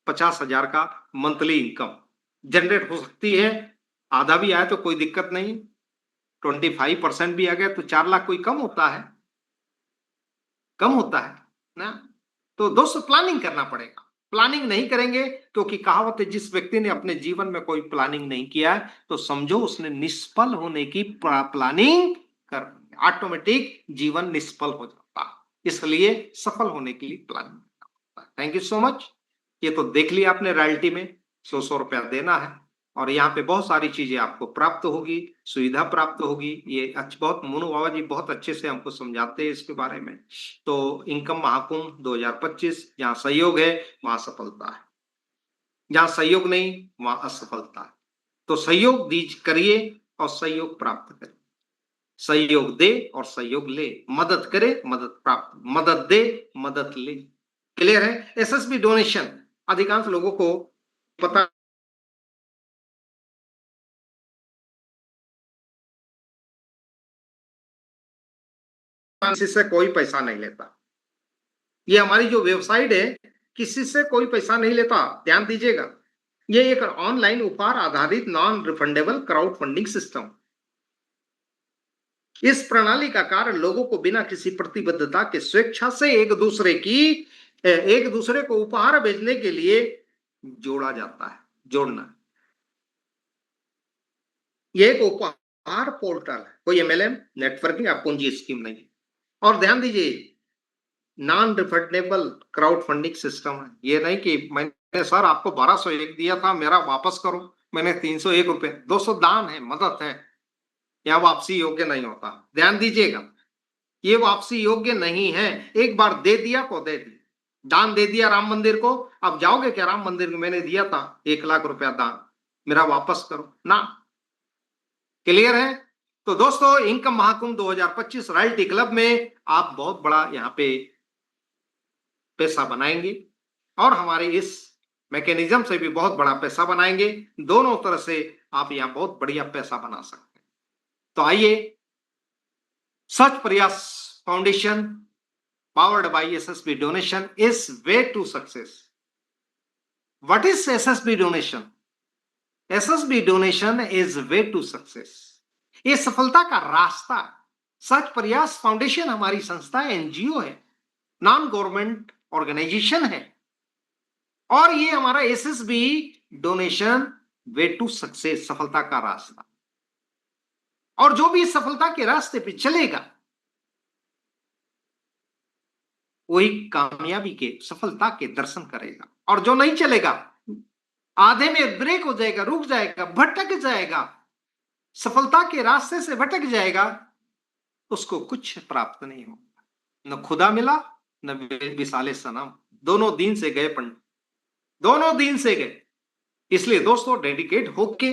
50 हजार का मंथली इनकम जनरेट हो सकती है। आधा भी आए तो कोई दिक्कत नहीं, 25% भी आ गया तो 4 लाख कोई कम होता है, कम होता है ना। तो दोस्तों प्लानिंग करना पड़ेगा, प्लानिंग नहीं करेंगे, क्योंकि कहावत है, जिस व्यक्ति ने अपने जीवन में कोई प्लानिंग नहीं किया है तो समझो उसने निष्फल होने की प्लानिंग कर, ऑटोमेटिक जीवन निष्फल हो जाता है। इसलिए सफल होने के लिए प्लानिंग करना पड़ता है। Thank you so much. ये तो देख लिया आपने, रॉयल्टी में 100 रुपया देना है और यहाँ पे बहुत सारी चीजें आपको प्राप्त होगी, सुविधा प्राप्त होगी। ये बहुत मोनू बाबा जी बहुत अच्छे से हमको समझाते हैं इसके बारे में। तो इनकम महाकुंभ 2025, जहाँ सहयोग है वहां सफलता है, जहाँ सहयोग नहीं वहां असफलता है। तो सहयोग दीज करिए और सहयोग प्राप्त करें, सहयोग दे और सहयोग ले, मदद करे मदद प्राप्त, मदद दे मदद ले। क्लियर है? एसएसबी डोनेशन अधिकांश लोगों को पता किसी से कोई पैसा नहीं लेता, ये हमारी जो वेबसाइट है किसी से कोई पैसा नहीं लेता, ध्यान दीजिएगा। ये एक ऑनलाइन उपहार आधारित non refundable crowd funding system. इस प्रणाली का कार्य लोगों को बिना किसी प्रतिबद्धता के स्वेच्छा से एक दूसरे को उपहार भेजने के लिए जोड़ा जाता है, जोड़ना। ये एक उपहार पोर्टल है, कोई एमएलएम नेटवर्किंग या पूंजी स्कीम नहीं है। और ध्यान दीजिए, non refundable crowd funding system है। ये नहीं कि मैंने सर आपको 1201 दिया था, मेरा वापस करो, मैंने 301 रुपए, 200 दान है, मदद है, या वापसी योग्य नहीं होता। ध्यान दीजिएगा, ये वापसी योग्य नहीं है। एक बार दे दिया तो दे दिया, दान दे दिया राम मंदिर को, अब जाओगे क्या राम मंदिर को, मैंने दिया था 1 लाख रुपया दान, मेरा वापस करो ना। क्लियर है? तो दोस्तों इनकम महाकुंभ 2025 रॉयल्टी क्लब में आप बहुत बड़ा यहाँ पे पैसा बनाएंगे और हमारे इस मैकेनिज्म से भी बहुत बड़ा पैसा बनाएंगे। दोनों तरह से आप यहाँ बहुत बढ़िया पैसा बना सकते हैं। तो आइए, सच Prayas foundation powered by SSB donation is way to success. What is SSB donation? SSB donation is way to success. ये सफलता का रास्ता। सच प्रयास फाउंडेशन हमारी संस्था है, एनजीओ है, नॉन गवर्नमेंट ऑर्गेनाइजेशन है, और ये हमारा SSB donation way to success, सफलता का रास्ता। और जो भी सफलता के रास्ते पे चलेगा वही कामयाबी के, सफलता के दर्शन करेगा। और जो नहीं चलेगा, आधे में ब्रेक हो जाएगा, रुक जाएगा, भटक जाएगा, सफलता के रास्ते से भटक जाएगा, उसको कुछ प्राप्त नहीं होगा। न खुदा मिला, न विसाले सनम। दोनों दिन से गए पंडित, दोनों दिन से गए। इसलिए दोस्तों, डेडिकेट होके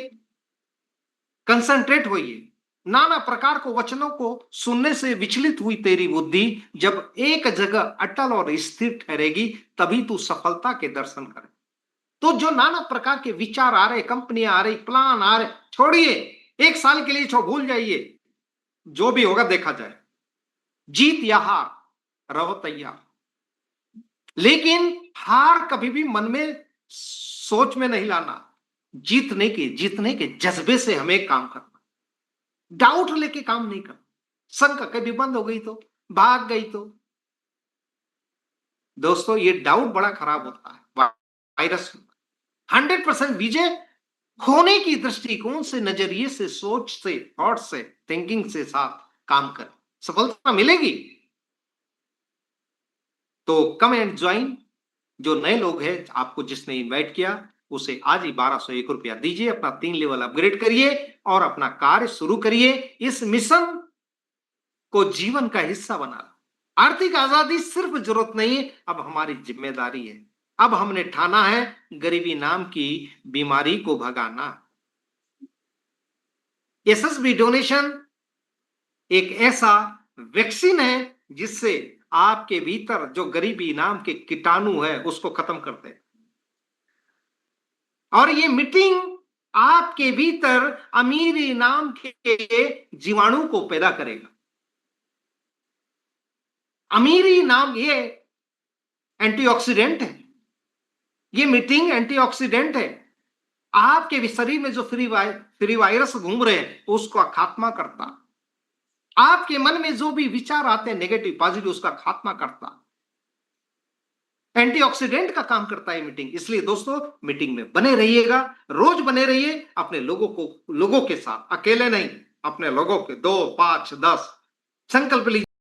कंसंट्रेट होइए। नाना प्रकार को वचनों को सुनने से विचलित हुई तेरी बुद्धि जब एक जगह अटल और स्थिर ठहरेगी, तभी तू सफलता के दर्शन करे। तो जो नाना प्रकार के विचार आ रहे, कंपनियां आ रही, प्लान आ रहे, छोड़िए। एक साल के लिए भूल जाइए, जो भी होगा देखा जाए। जीत या हार, रहो तैयार। लेकिन हार कभी भी मन में, सोच में नहीं लाना। जीतने के जज्बे से हमें काम करना। डाउट लेके काम नहीं करना। शंका कभी बंद हो गई तो, भाग गई तो। दोस्तों, ये डाउट बड़ा खराब होता है, वायरस। 100% विजय होने की दृष्टिकोण से, नजरिए से, सोच से, थॉट से, थिंकिंग से साथ काम कर, सफलता मिलेगी। तो कम एंड ज्वाइन। जो नए लोग हैं, आपको जिसने इनवाइट किया उसे आज ही 1201 रुपया दीजिए, अपना 3 लेवल अपग्रेड करिए और अपना कार्य शुरू करिए। इस मिशन को जीवन का हिस्सा बना। आर्थिक आजादी सिर्फ जरूरत नहीं, अब हमारी जिम्मेदारी है। अब हमने ठाना है गरीबी नाम की बीमारी को भगाना। एसएसबी डोनेशन एक ऐसा वैक्सीन है जिससे आपके भीतर जो गरीबी नाम के कीटाणु है उसको खत्म करते हैं। और ये मीटिंग आपके भीतर अमीरी नाम के जीवाणु को पैदा करेगा। अमीरी नाम ये एंटीऑक्सीडेंट है। ये मीटिंग एंटीऑक्सीडेंट है। आपके शरीर में जो फ्री वायरस घूम रहे हैं उसका खात्मा करता। आपके मन में जो भी विचार आते हैं नेगेटिव पॉजिटिव, उसका खात्मा करता। एंटीऑक्सीडेंट का काम करता है मीटिंग। इसलिए दोस्तों, मीटिंग में बने रहिएगा, रोज बने रहिए। अपने लोगों के साथ, अकेले नहीं, अपने लोगों के 2, 5, 10 संकल्प लीजिए।